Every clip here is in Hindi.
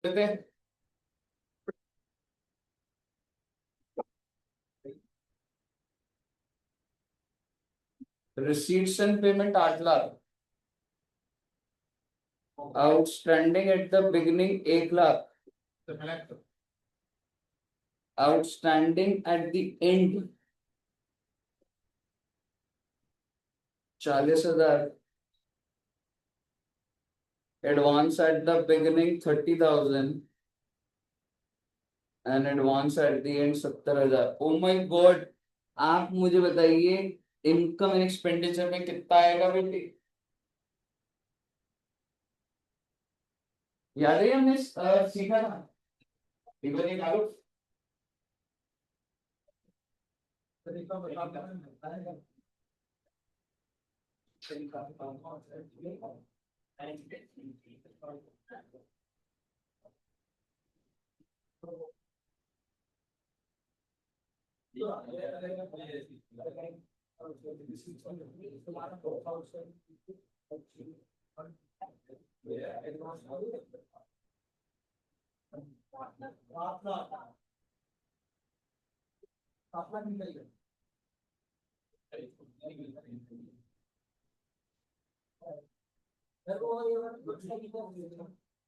देते हैं। Receipts and payment 8 lakh, outstanding at the beginning 1 lakh, outstanding at the end 40,000, advance at the beginning 30,000 and advance at the and 70,000। Oh my God, आप मुझे बताइए इनकम एंड एक्सपेंडिचर में कितना आएगा बेटी? याद है हमने सीखा था, एक बार निकालो।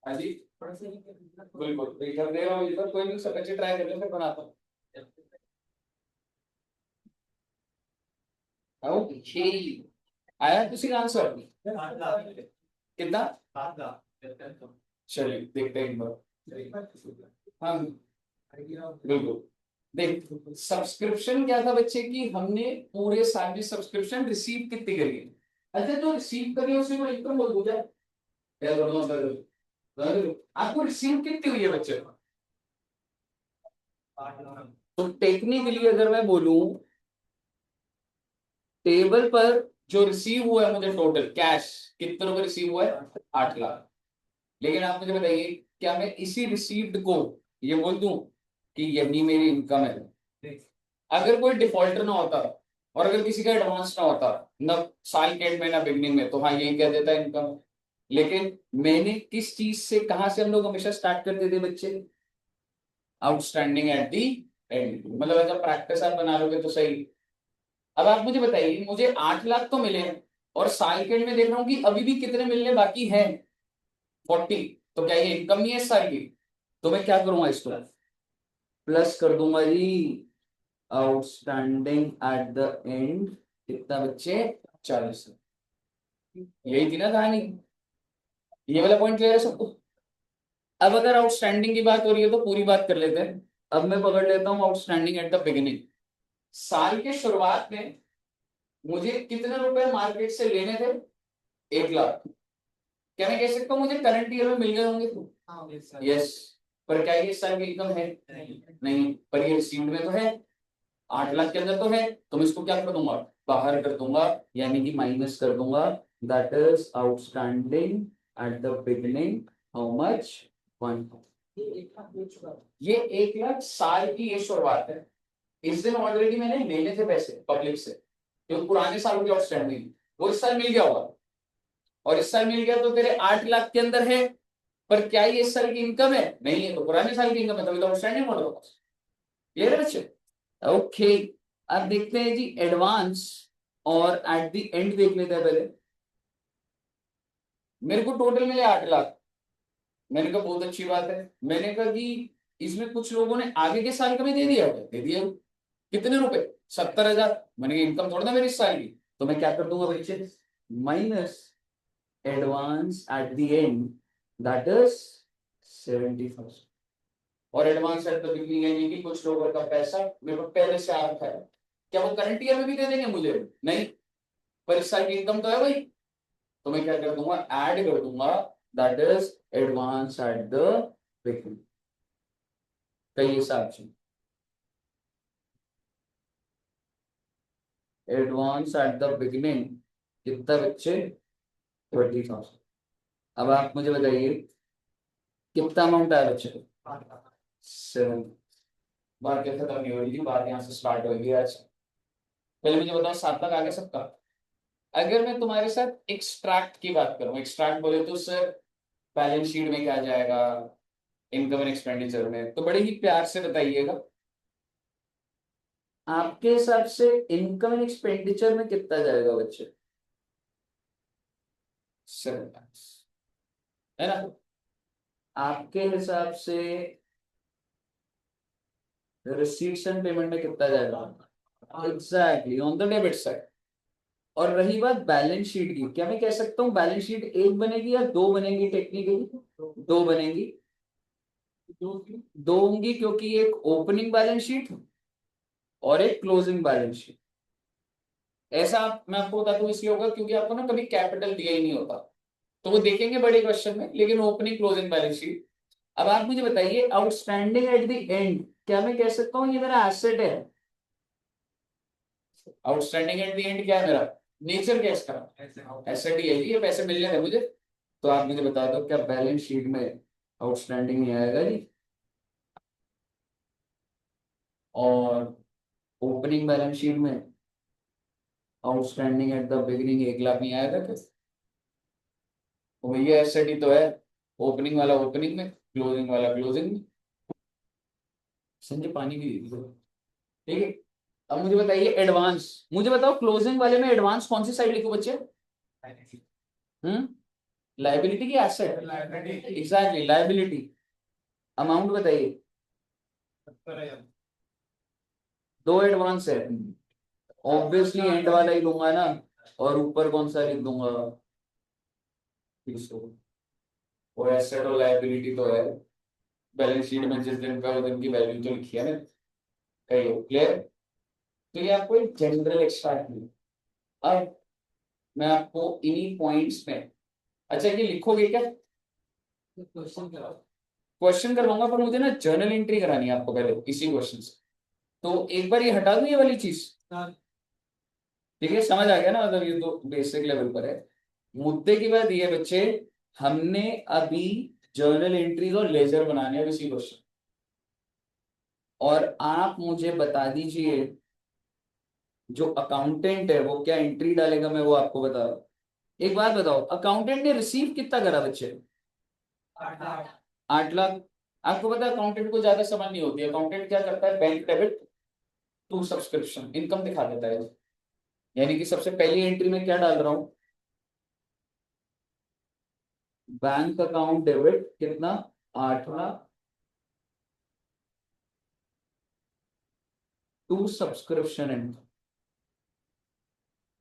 हाँ जी, बिल्कुल कर दे रहा हूँ इधर, कोई नहीं, सब अच्छे ट्राई कर ले, फिर बनाता हूँ। ओके, आया किसी का आंसर? कितना? चलिए देखते हैं एक बार। हाँ बिल्कुल। देख, सब्सक्रिप्शन क्या था बच्चे की, हमने पूरे साल की सब्सक्रिप्शन रिसीव कितनी करी है। अच्छा, जो रिसीव करी है उसे मैं इनकम बोल दूं क्या? क्या बोलूं आपको, रिसीव कितनी हुई है बच्चे? तो टेक्निकली अगर मैं बोलूं, टेबल पर जो रिसीव हुआ है मुझे टोटल कैश कितने रुपए रिसीव हुआ है? 8 लाख। लेकिन आप मुझे बताइए, क्या मैं इसी रिसीव्ड को ये बोल दूं कि यही मेरी इनकम है? अगर कोई डिफॉल्टर ना होता और अगर किसी का एडवांस ना होता, ना साल के एंड में ना बिगनिंग में, तो हाँ यही कह देता इनकम। लेकिन मैंने किस चीज से, कहां से हम लोग हमेशा स्टार्ट करते थे बच्चे? आउटस्टैंडिंग एट दी एंड, मतलब जब प्रैक्टिस आप बना लोगे तो सही। अब आप मुझे बताइए, मुझे 8 लाख तो मिले हैं और साल के एंड में देख रहा हूँ कि अभी भी कितने मिलने बाकी हैं, 40। तो क्या ये इनकम नहीं है इस साल की? तो मैं क्या करूंगा, इसको प्लस कर दूंगा जी। आउटस्टैंडिंग एट द एंड कितना बच्चे? 40। यही थी ना कहानी, ये वाला पॉइंट क्लियर है सबको? अब अगर आउटस्टैंडिंग की बात हो रही है तो पूरी बात कर लेते हैं। अब मैं पकड़ लेता हूँ आउटस्टैंडिंग एट द बिगिनिंग। साल के शुरुआत में मुझे कितने रुपए मार्केट से लेने थे? 1 लाख। क्या मैं कह सकता हूँ मुझे करंट ईयर में मिल गए होंगे? यस। पर क्या ये इस साल की इनकम है? नहीं, पर ये रिसीव्ड में तो है, 8 लाख के अंदर तो है। तो मैं इसको क्या कर दूंगा, बाहर कर दूंगा, यानी कि माइनस कर दूंगा। That is outstanding at the beginning, how much? 1। ये 1 लाख साल की ये शुरुआत है। इस दिन ऑलरेडी मैंने लेने थे पैसे पब्लिक से, जो पुराने सालों की आउटस्टैंडिंग, वो इस साल मिल गया होगा। और इस साल मिल गया तो तेरे 8 लाख के अंदर है। पर क्या ये इस साल की इनकम है? नहीं है, तो पुराने साल की इनकम है, तभी तो आउटस्टैंडिंग मॉडल होगा। क्लियर है बच्चे? ओके। अब देखते हैं जी एडवांस और एट द एंड देख लेते हैं पहले। मेरे को टोटल मिले 8 लाख। मैंने कहा बहुत अच्छी बात है। मैंने कहा कि इसमें कुछ लोगों ने आगे के साल का भी दे दिया होगा, दे दिया। कितने रुपए? 70,000। मैंने कहा इनकम थोड़ा ना मेरी इस साल की। तो मैं क्या कर दूंगा बच्चे, minus advance at the and, that is 70,000। और एडवांस एट द बिगिनिंग, यानी कि कुछ लोगों का पैसा मेरे को पहले से आ रखा है। क्या वो करंट ईयर में भी दे देंगे मुझे? नहीं, पर इस साल की इनकम तो है भाई। तो मैं क्या कर दूंगा, ऐड कर दूंगा, that is advance at the beginning. कई हिसाब से एडवांस एट द बिगिनिंग कितना बच्चे? 20,000। अब आप मुझे बताइए कितना अमाउंट आया बच्चे? 7। बात क्या खत्म नहीं हो रही थी, बात यहाँ से स्टार्ट होगी आज। पहले मुझे बताओ 7 तक आगे सबका। अगर मैं तुम्हारे साथ एक्सट्रैक्ट की बात करूं, एक्सट्रैक्ट बोले तो सर बैलेंस शीट में क्या जाएगा, इनकम एंड एक्सपेंडिचर में, तो बड़े ही प्यार से बताइएगा आपके हिसाब से इनकम एंड एक्सपेंडिचर में कितना जाएगा बच्चे? 7 lakhs, है ना? आपके हिसाब से रिसीट्स एंड पेमेंट में कितना जाएगा? Exactly on the debit side. और रही बात बैलेंस शीट की, क्या मैं कह सकता हूँ बैलेंस शीट एक बनेगी या दो बनेगी? टेक्निकली दो बनेगी। दो होंगी क्योंकि एक ओपनिंग बैलेंस शीट और एक क्लोजिंग बैलेंस शीट। ऐसा मैं आपको बताता हूँ इसलिए होगा क्योंकि आपको ना कभी कैपिटल दिया ही नहीं होता, तो वो देखेंगे बड़े क्वेश्चन में, लेकिन ओपनिंग क्लोजिंग बैलेंस शीट। अब आप मुझे बताइए आउटस्टैंडिंग एट द एंड, क्या मैं कह सकता हूँ ये मेरा एसेट है? आउटस्टैंडिंग एट द एंड क्या है मेरा? नेचर क्या है इसका? एसेट ही है, ये पैसे मिलने थे मुझे। तो आप मुझे बता दो क्या बैलेंस शीट में आउटस्टैंडिंग नहीं आएगा जी? और ओपनिंग बैलेंस शीट में outstanding at the beginning 1 lakh नहीं आएगा क्या? तो भैया एसेट ही तो है, ओपनिंग वाला ओपनिंग में, क्लोजिंग वाला क्लोजिंग में। संजय पानी भी दे दीजिए। ठीक है, अब मुझे बताइए एडवांस, मुझे बताओ क्लोजिंग वाले में एडवांस कौन सी साइड लिखो बच्चे? हम्म, लाइबिलिटी की एसेट? Exactly liability. अमाउंट बताइए। दो एडवांस है, ऑब्वियसली एंड वाला ही लूंगा ना, और ऊपर कौन सा लिख दूंगा? वो एसेट और लाइबिलिटी तो है बैलेंस शीट में, जिस दिन का उस दिन की वैल्यू तो लिखी है ना, कही क्लियर? तो ये आपको एक जनरल एक्स्ट्रा है। अब मैं आपको इन्हीं पॉइंट्स में, अच्छा ये लिखोगे क्या? क्वेश्चन करवाऊंगा पर मुझे ना जर्नल एंट्री करानी है आपको पहले इसी क्वेश्चन से, तो एक बार ये हटा दूं ये वाली चीज। ठीक है, समझ आ गया ना, मतलब ये तो बेसिक लेवल पर है। मुद्दे की बात ये बच्चे, हमने अभी जर्नल एंट्रीज और लेजर बनाने हैं इसी क्वेश्चन, और आप मुझे बता दीजिए जो अकाउंटेंट है वो क्या एंट्री डालेगा, मैं वो आपको बता रहा हूं। एक बात बताओ, अकाउंटेंट ने रिसीव कितना करा बच्चे? 8 लाख। आपको पता है अकाउंटेंट को ज्यादा समझ नहीं होती, अकाउंटेंट क्या करता है, bank debit to subscription income दिखा देता है। यानी कि सबसे पहली एंट्री में क्या डाल रहा हूं? बैंक अकाउंट डेबिट कितना? 8 लाख टू सब्सक्रिप्शन इनकम।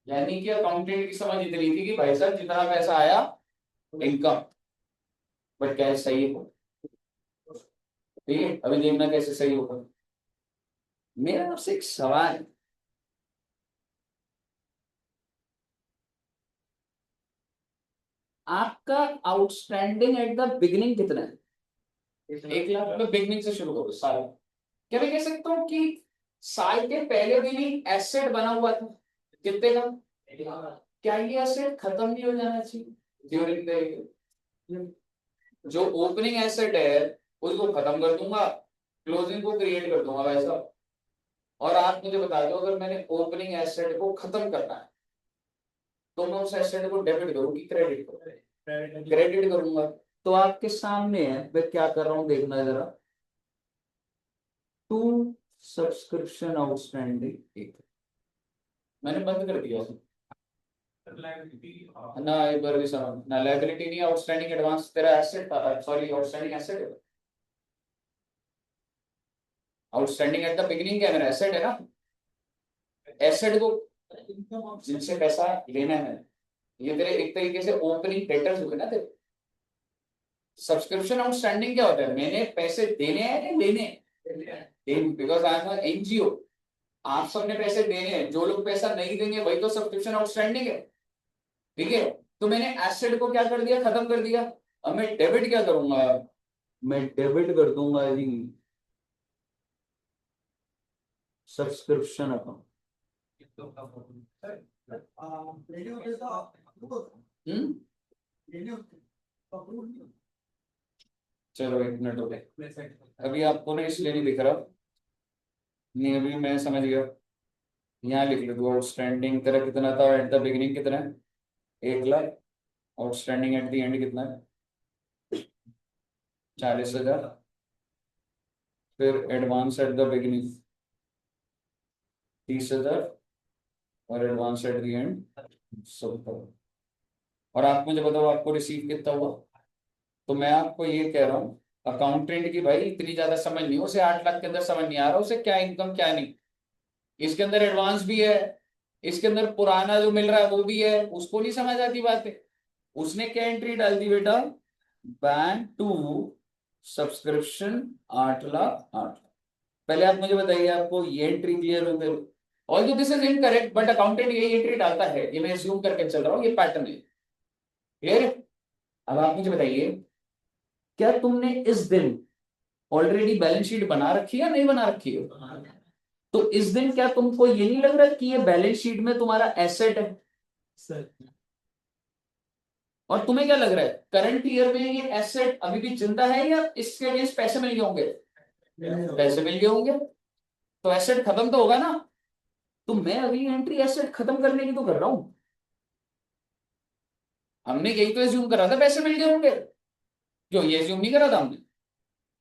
यानी कि अकाउंटेंट की समझ इतनी थी कि भाई साहब जितना पैसा आया इनकम, बट कैसे सही हो? ठीक है, अभी देखना कैसे सही होगा। मेरा आपसे एक सवाल है, आपका आउटस्टैंडिंग एट द बिगिनिंग कितना है? 1 लाख। मैं बिगनिंग से शुरू करूँ साल, क्या मैं कह सकता हूँ कि साल के पहले दिन ही एसेट बना हुआ था कितने का? क्या ये एसेट खत्म नहीं हो जाना चाहिए ड्यूरिंग द, जो ओपनिंग एसेट है उसको खत्म कर दूंगा, क्लोजिंग को क्रिएट कर दूंगा वैसा। और आप मुझे बता दो अगर मैंने ओपनिंग एसेट को खत्म करना है तो मैं उस एसेट को डेबिट करूँ कि क्रेडिट करूँ? क्रेडिट करूंगा। तो आपके सामने है, मैं क्या कर रहा हूँ देखना जरा। टू सब्सक्रिप्शन आउटस्टैंडिंग, एक मैंने बंद कर दिया ना, एक बार भी समझ ना, लायबिलिटी नहीं, आउटस्टैंडिंग एडवांस तेरा एसेट था, सॉरी आउटस्टैंडिंग एसेट है। आउटस्टैंडिंग एट द बिगिनिंग क्या है मेरा? एसेट है ना। एसेट को जिनसे पैसा लेना है, ये तेरे एक तरीके से ओपनिंग डेटर्स हुए ना तेरे। सब्सक्रिप्शन आउटस्टैंडिंग क्या होता है? मैंने पैसे देने हैं या लेने हैं? बिकॉज आई एम एनजीओ, आप सबने पैसे देने हैं, जो लोग पैसा नहीं देंगे वही तो सब्सक्रिप्शन आउटस्टैंडिंग है। ठीक है, तो मैंने एसेट को क्या कर दिया? खत्म कर दिया। अब मैं डेबिट क्या करूंगा? मैं डेबिट कर दूंगा जी सब्सक्रिप्शन अकाउंट। हम्म, चलो एक मिनट हो गए, अभी आपको ना इसलिए नहीं दिख रहा, नहीं अभी मैं समझ गया। यहाँ लिख लो, आउटस्टैंडिंग तेरा कितना था एट द बिगिनिंग? कितना है? 1 lakh. Outstanding at the and कितना है? 40,000। फिर एडवांस एट द बिगिनिंग 30,000 और एडवांस एट द एंड 70। और आप मुझे बताओ आपको रिसीव कितना हुआ। तो मैं आपको ये कह रहा हूँ अकाउंटेंट की भाई इतनी ज्यादा समझ नहीं, उसे 8 लाख के अंदर समझ नहीं आ रहा उसे क्या इनकम क्या नहीं। इसके अंदर एडवांस भी है, इसके अंदर पुराना जो मिल रहा है वो भी है, उसको नहीं समझ आती बातें। उसने क्या एंट्री डाल दी बेटा, bank to subscription 8 lakh 8 lakh. पहले आप मुझे बताइए आपको ये एंट्री क्लियर हो गई। Although this is incorrect but accountant यही एंट्री डालता है, ये मैं assume करके चल रहा हूँ, ये पैटर्न है। क्लियर है। अब आप मुझे बताइए क्या तुमने इस दिन ऑलरेडी बैलेंस शीट बना रखी है या नहीं बना रखी है। तो इस दिन क्या तुमको ये नहीं लग रहा कि ये बैलेंस शीट में तुम्हारा एसेट है सर। और तुम्हें क्या लग रहा है करंट ईयर में ये एसेट अभी भी जिंदा है या इसके अगेंस्ट पैसे मिल गए होंगे। पैसे मिल गए होंगे तो एसेट खत्म तो होगा ना। तो मैं अगली एंट्री एसेट खत्म करने की तो कर रहा हूं। हमने यही तो एज्यूम करा था पैसे मिल गए होंगे, क्यों ये एज्यूम नहीं करा था हमने।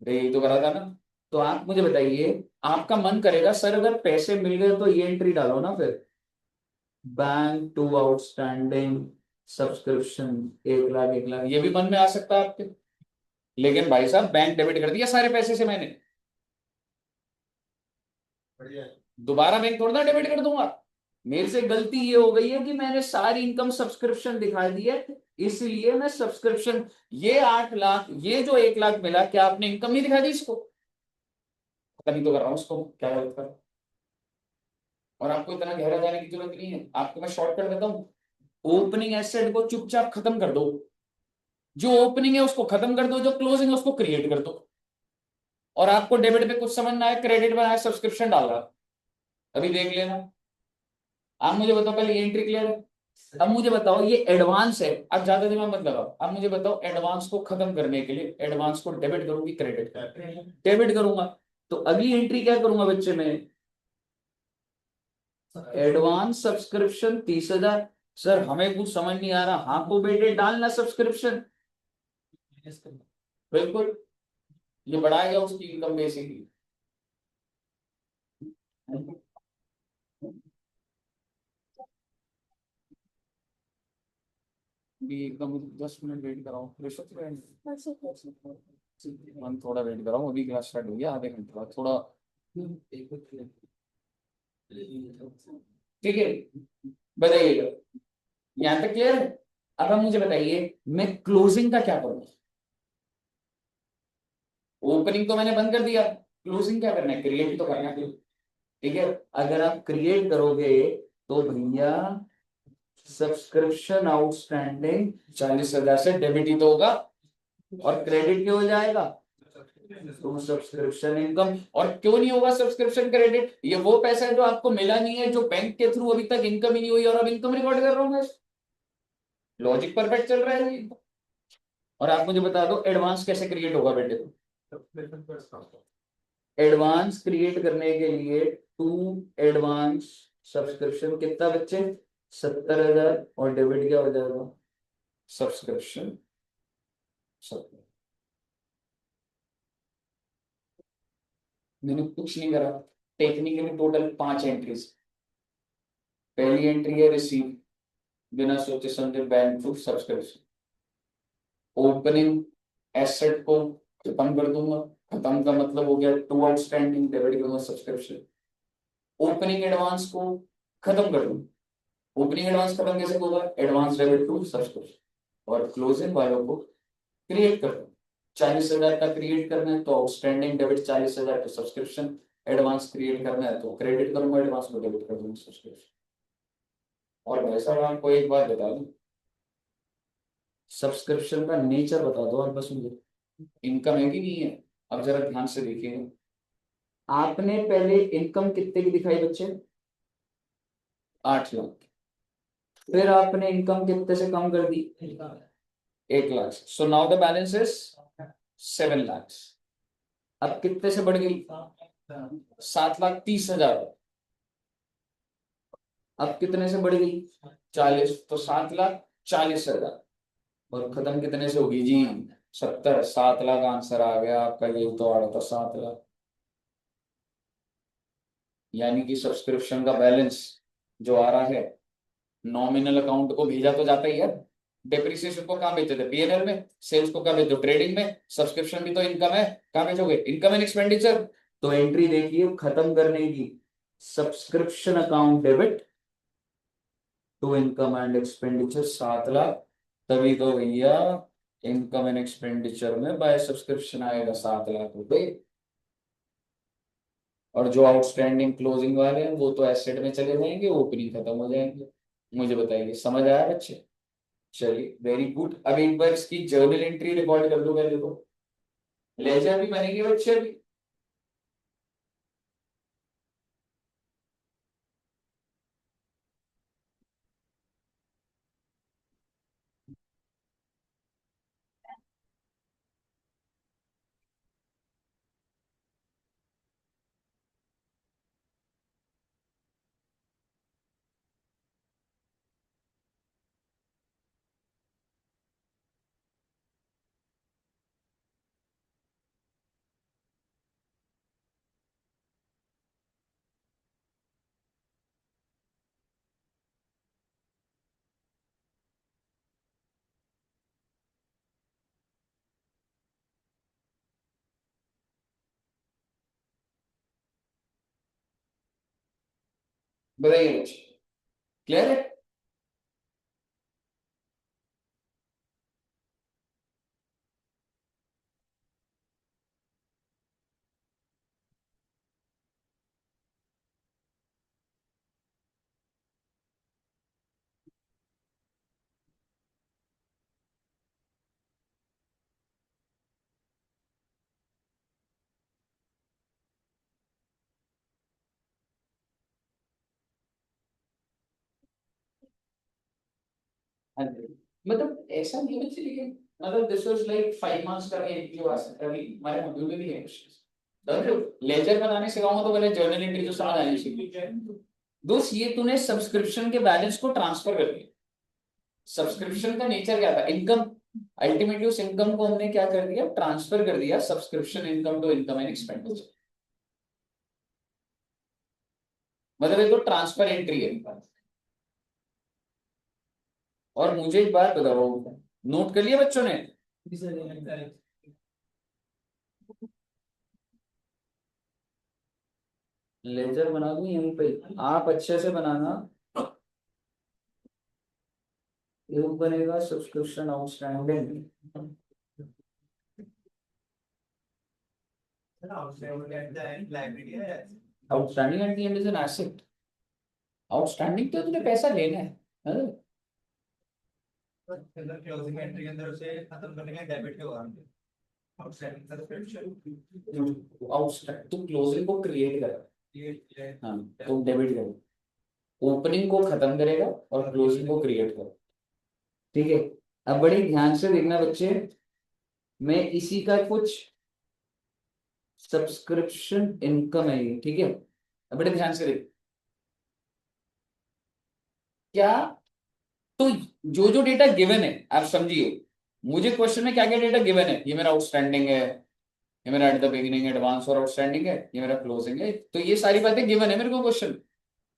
अरे यही तो करा था ना। तो आप मुझे बताइए आपका मन करेगा सर अगर पैसे मिल गए तो ये एंट्री डालो ना फिर, bank to outstanding subscription 1 lakh 1 lakh, ये भी मन में आ सकता है आपके। लेकिन भाई साहब बैंक डेबिट कर दिया सारे पैसे से मैंने, दोबारा बैंक थोड़ा ना डेबिट कर दूंगा। मेरे से गलती ये हो गई है कि मैंने सारी इनकम सब्सक्रिप्शन दिखा दी है, इसलिए मैं सब्सक्रिप्शन ये 8 लाख ये जो 1 लाख मिला, क्या आपने इनकम नहीं दिखा दी इसको। पता नहीं तो कर रहा हूँ उसको क्या गलत कर। और आपको इतना गहरा जाने की जरूरत नहीं है, आपको मैं शॉर्टकट देता हूँ। ओपनिंग एसेट को चुपचाप खत्म कर दो, जो ओपनिंग है उसको खत्म कर दो, जो क्लोजिंग है उसको क्रिएट कर दो। और आपको डेबिट पे कुछ समझ ना आए, क्रेडिट में आए, सब्सक्रिप्शन डाल रहा अभी देख लेना। आप मुझे बताओ पहले ये एंट्री क्लियर है। अब मुझे बताओ ये एडवांस है, अब ज्यादा दिमाग मत लगाओ। अब मुझे बताओ एडवांस को खत्म करने के लिए एडवांस को डेबिट करूंगी क्रेडिट डेबिट करूंगा। तो अगली एंट्री क्या करूंगा बच्चे में, एडवांस सब्सक्रिप्शन 30,000। सर हमें कुछ समझ नहीं आ रहा, हाँ को बेटे डालना सब्सक्रिप्शन। बिल्कुल ये बढ़ाएगा उसकी इनकम बेसिकली। भी एकदम 10 मिनट वेट कराओ, मन थोड़ा वेट कराओ, अभी क्लास स्टार्ट हो गया, आधे घंटे बाद थोड़ा। ठीक है बताइएगा, यहाँ तक क्लियर है। अब आप मुझे बताइए मैं क्लोजिंग का क्या करूँ। ओपनिंग तो मैंने बंद कर दिया, क्लोजिंग क्या करना है, क्रिएट तो करना है। ठीक है अगर आप क्रिएट करोगे तो भैया सब्सक्रिप्शन आउटस्टैंडिंग 40,000 से डेबिट ही तो होगा, और क्रेडिट क्यों हो जाएगा तो सब्सक्रिप्शन इनकम। और क्यों नहीं होगा सब्सक्रिप्शन क्रेडिट, ये वो पैसा है जो आपको मिला नहीं है, जो बैंक के थ्रू अभी तक इनकम ही नहीं हुई, और अब इनकम रिकॉर्ड कर रहा हूं मैं। लॉजिक परफेक्ट चल रहा है। और आप मुझे बता दो एडवांस कैसे क्रिएट होगा बेटे। एडवांस क्रिएट करने के लिए टू एडवांस सब्सक्रिप्शन कितना बच्चे 70,000 और डेबिट क्या हो जाएगा सब्सक्रिप्शन। मैंने कुछ नहीं करा, टेक्निकली टोटल 5 एंट्रीज। पहली एंट्री है रिसीव, बिना सोचे समझे bank to subscription. Opening asset को खत्म कर दूंगा, खत्म का मतलब हो गया टू आउटस्टैंडिंग डेबिट करूंगा सब्सक्रिप्शन। ओपनिंग एडवांस को खत्म कर दूंगा, ओपनिंग एडवांस खत्म कैसे होगा एडवांस डेबिट टू सब्सक्रिप्शन। और क्लोजिंग वालों को क्रिएट कर दो, 40,000 का क्रिएट करना है तो आउटस्टैंडिंग डेबिट 40,000 तो सब्सक्रिप्शन, एडवांस क्रिएट करना है तो क्रेडिट करूंगा एडवांस को डेबिट कर दूंगा सब्सक्रिप्शन। और भाई साहब आपको एक बात बता दूं, सब्सक्रिप्शन का नेचर बता दो आप बस मुझे, इनकम है कि नहीं है। अब जरा ध्यान से देखिए, आपने पहले इनकम कितने की दिखाई बच्चे 8 लाख, फिर आपने इनकम कितने से कम कर दी 1 lakh. So now the balance is 7 lakh. अब कितने से बढ़ गई 7,30,000। अब कितने से बढ़ गई 40, तो 7,40,000। और खत्म कितने से होगी जी 70। 7 लाख आंसर आ गया आपका, ये तो आ रहा था 7 लाख। यानी कि सब्सक्रिप्शन का बैलेंस जो आ रहा है नॉमिनल अकाउंट को भेजा तो जाता ही है। डेप्रिसिएशन को कहाँ भेजते थे? पीएनएल में। सेल्स को कहाँ भेजो? ट्रेडिंग में। सब्सक्रिप्शन भी तो इनकम है, कहाँ भेजोगे? Income and expenditure. तो एंट्री देखिए खत्म करने की, subscription account debit to income and expenditure 7 lakh. तभी तो भैया इनकम एंड एक्सपेंडिचर में बाय सब्सक्रिप्शन आएगा 7 लाख रुपए। और जो आउटस्टैंडिंग क्लोजिंग वाले हैं वो तो एसेट में चले जाएंगे, ओपनिंग खत्म हो जाएंगे। मुझे बताइए, समझ आया बच्चे? चलिए वेरी गुड। अब एक बार इसकी जर्नल एंट्री रिकॉर्ड कर लो पहले तो, लेजर भी बनेगी बच्चे अभी। बताइए बच्चे, क्लियर है? हाँ जी। मतलब ऐसा नहीं है बच्चे, लेकिन मतलब दिस वाज लाइक 5 मार्क्स का एक जो आ सकता है, अभी हमारे मॉड्यूल में भी है क्वेश्चन। लेजर बनाने सिखाऊंगा तो पहले जर्नल एंट्री तो समझ आनी चाहिए। दोस्त ये तूने सब्सक्रिप्शन के बैलेंस को ट्रांसफर कर दिया। सब्सक्रिप्शन का नेचर क्या था? इनकम। अल्टीमेटली उस इनकम को हमने क्या कर दिया? ट्रांसफर कर दिया subscription income to income and expenditure. मतलब ये तो ट्रांसफर एंट्री है। और मुझे एक बात बताओ, नोट कर लिया बच्चों ने? लेजर बना दूं यहीं पे, आप अच्छे से बनाना। ये बनेगा subscription outstanding. Outstanding at the and is an asset. Outstanding तो तुझे पैसा लेना है। क्लोजिंग एंट्री के अंदर उसे खत्म करने का डेबिट के होगा आउटस्टैंडिंग आउटस्टैंडिंग तू क्लोजिंग को क्रिएट कर, हाँ तो डेबिट कर। ओपनिंग को खत्म करेगा और क्लोजिंग को क्रिएट करो। ठीक है। अब बड़ी ध्यान से देखना बच्चे, मैं इसी का कुछ सब्सक्रिप्शन इनकम है ये, ठीक है? अब बड़े ध्यान से देख क्या, तो जो जो डेटा गिवन है आप समझिए। मुझे क्वेश्चन में क्या क्या डेटा गिवन है? ये मेरा आउटस्टैंडिंग है, ये मेरा एट द बिगिनिंग एडवांस और आउटस्टैंडिंग है, ये मेरा क्लोजिंग है। तो ये सारी बातें गिवन है मेरे को क्वेश्चन।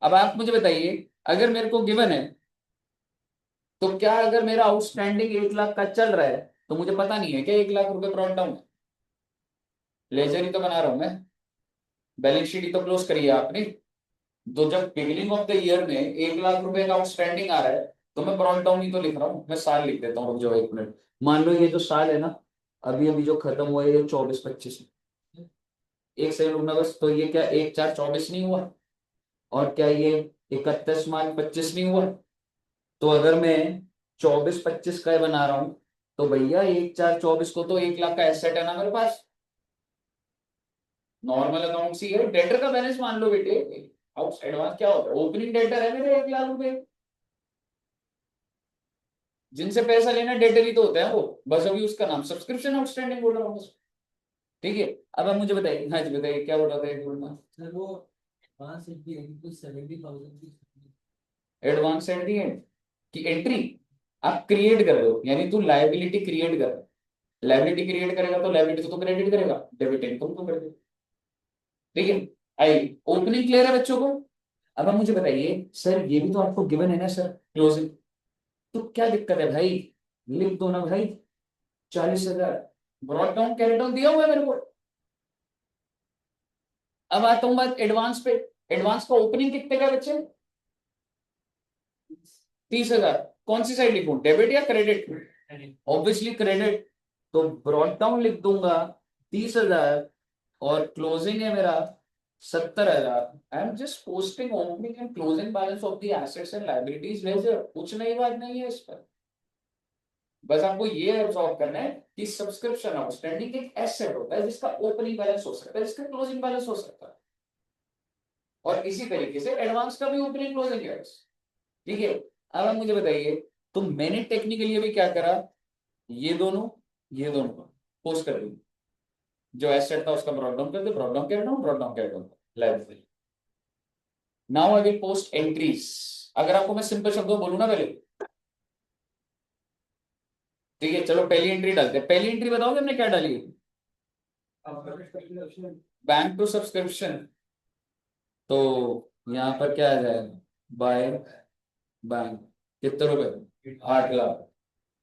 अब आप मुझे बताइए, अगर मेरे को गिवन है तो क्या अगर मेरा आउटस्टैंडिंग 1 लाख का चल रहा है तो मुझे पता नहीं है क्या 1 लाख रुपए ब्रॉट डाउन? लेजर ही तो बना रहा हूं मैं, बैलेंस शीट ही तो क्लोज करी है आपने। तो जब बिगिनिंग ऑफ द ईयर में 1 लाख रुपए का आउटस्टैंडिंग आ रहा है तो मैं ब्रॉट डाउन ही तो लिख रहा हूँ। मैं साल लिख देता हूँ, रुक जाओ 1 मिनट। मान लो ये जो साल है ना, अभी अभी जो खत्म हुआ है ये 24-25। एक सेकंड रुकना बस। तो ये क्या 1/4/24 नहीं हुआ? और क्या ये 31 मार्च 25 नहीं हुआ? तो अगर मैं 24-25 का बना रहा हूं तो भैया 1/4/24 को तो 1 लाख का एसेट है ना मेरे पास। नॉर्मल अकाउंट ही है। डेटर का बैलेंस मान लो बेटे, आउट एडवांस क्या होता है? ओपनिंग डेटर है मेरे 1 लाख रुपए। जिनसे पैसा लेना डेटर ही तो होता है वो, बस अभी उसका नाम सब्सक्रिप्शन आउटस्टैंडिंग बोल रहा हूँ बस। ठीक है। अब आप मुझे बताइए, हाँ जी बताइए क्या बोल रहा था एक बोलना। सर वो 70,000 की। एडवांस एट दी एंड की एंट्री आप क्रिएट कर रहे हो, यानी तू लायबिलिटी क्रिएट कर रहा है। लायबिलिटी क्रिएट करेगा तो लायबिलिटी तो क्रेडिट करेगा, डेबिट इनकम तो कर देगा। ठीक है। आई ओपनिंग क्लियर है बच्चों को? अब आप मुझे बताइए सर ये भी तो आपको गिवन है ना सर क्लोजिंग, तो क्या दिक्कत है भाई, लिख दो ना भाई 40,000 ब्रॉड डाउन कैरी डाउन दिया हुआ है मेरे को। अब आता हूँ बात एडवांस पे, एडवांस का ओपनिंग कितने का बच्चे? 30,000। कौन सी साइड लिखूं, डेबिट या क्रेडिट? ऑब्वियसली क्रेडिट, तो ब्रॉड डाउन लिख दूंगा 30,000 और क्लोजिंग है मेरा 70,000। I am just posting opening and closing balance of the assets and liabilities ledger, कुछ नई बात नहीं है इस पर। बस आपको ये ऑब्जर्व करना है कि सब्सक्रिप्शन आउटस्टैंडिंग एक एसेट होता है जिसका ओपनिंग बैलेंस हो सकता है, जिसका क्लोजिंग बैलेंस हो सकता है, और इसी तरीके से एडवांस का भी ओपनिंग क्लोजिंग है बस। ठीक है, अब आप मुझे बताइए, तो मैंने टेक्निकली अभी क्या करा, ये दोनों का पोस्ट कर दी, जो एसेट था उसका ब्रॉड डाउन कर दे, ब्रॉड डाउन कर डाउन, ब्रॉड डाउन कर down, liability. Now I will post entries. अगर आपको मैं सिंपल शब्दों में बोलूं ना पहले, ठीक है चलो पहली एंट्री डालते हैं। पहली एंट्री बताओगे हमने क्या डाली है? बैंक टू सब्सक्रिप्शन, तो यहाँ पर क्या आ जाएगा, बाय बैंक, कितने रुपए, 8 लाख।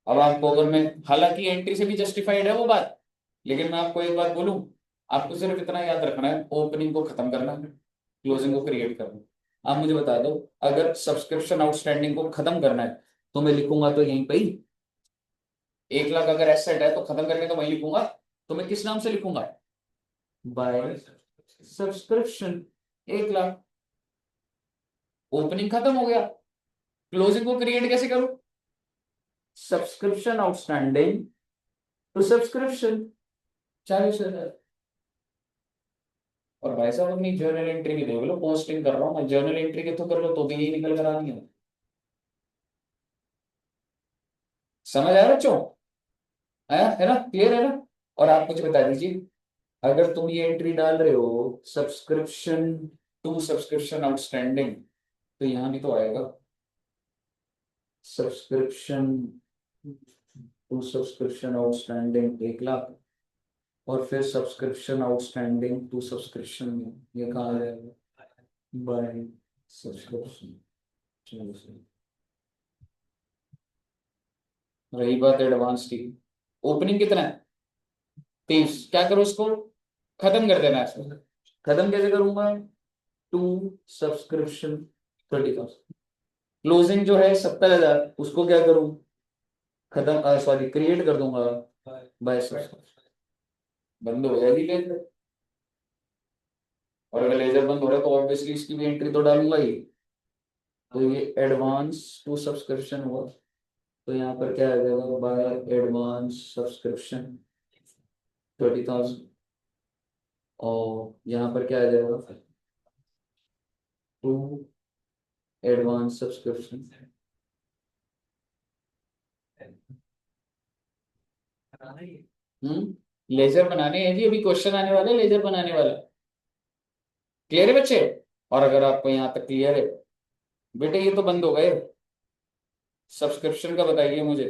अब आपको अगर मैं, हालांकि एंट्री से भी जस्टिफाइड है वो बात, लेकिन मैं आपको एक बात बोलूं, आपको सिर्फ इतना याद रखना है, ओपनिंग को खत्म करना है, क्लोजिंग को क्रिएट करना है। आप मुझे बता दो, अगर सब्सक्रिप्शन आउटस्टैंडिंग को खत्म करना है तो मैं लिखूंगा तो यहीं पे ही 1 लाख, अगर एसेट है तो खत्म करके तो वहीं लिखूंगा, तो मैं किस नाम से लिखूंगा, बाय सब्सक्रिप्शन 1 लाख। ओपनिंग खत्म हो गया, क्लोजिंग को क्रिएट कैसे करूं, सब्सक्रिप्शन आउटस्टैंडिंग टू सब्सक्रिप्शन 40,000। और भाई साहब अपनी जर्नल एंट्री भी देख लो, पोस्टिंग कर रहा हूँ मैं, जर्नल एंट्री के थ्रू कर लो तो भी यही निकल कर आनी है। समझ आया बच्चों, आया है ना, क्लियर है ना? और आप मुझे बता दीजिए, अगर तुम ये एंट्री डाल रहे हो सब्सक्रिप्शन टू सब्सक्रिप्शन आउटस्टैंडिंग, तो यहाँ भी तो आएगा subscription to subscription outstanding 1 lakh, और फिर सब्सक्रिप्शन आउटस्टैंडिंग टू सब्सक्रिप्शन में ये कहाँ है, बाय सब्सक्रिप्शन। रही बात एडवांस की, ओपनिंग कितना है, 30, क्या करो उसको खत्म कर देना है इसमें। खत्म कैसे करूंगा, टू सब्सक्रिप्शन 30,000। क्लोजिंग जो है 70,000, उसको क्या करूं, खत्म, सॉरी क्रिएट कर दूंगा बाय सब्सक्रिप्शन। बंद हो जाएगी लेजर, और अगर लेजर बंद हो रहा है तो ऑब्वियसली इसकी भी एंट्री तो डालूंगा ही। तो ये एडवांस टू सब्सक्रिप्शन हुआ, तो यहाँ पर क्या आ जाएगा, बाय एडवांस सब्सक्रिप्शन 30,000, और यहाँ पर क्या आ जाएगा, टू एडवांस सब्सक्रिप्शन। लेजर बनाने हैं जी, अभी क्वेश्चन आने वाले लेजर बनाने वाला। क्लियर है बच्चे? और अगर आपको यहाँ तक क्लियर है, बेटे ये तो बंद हो गए, सब्सक्रिप्शन का बताइए मुझे।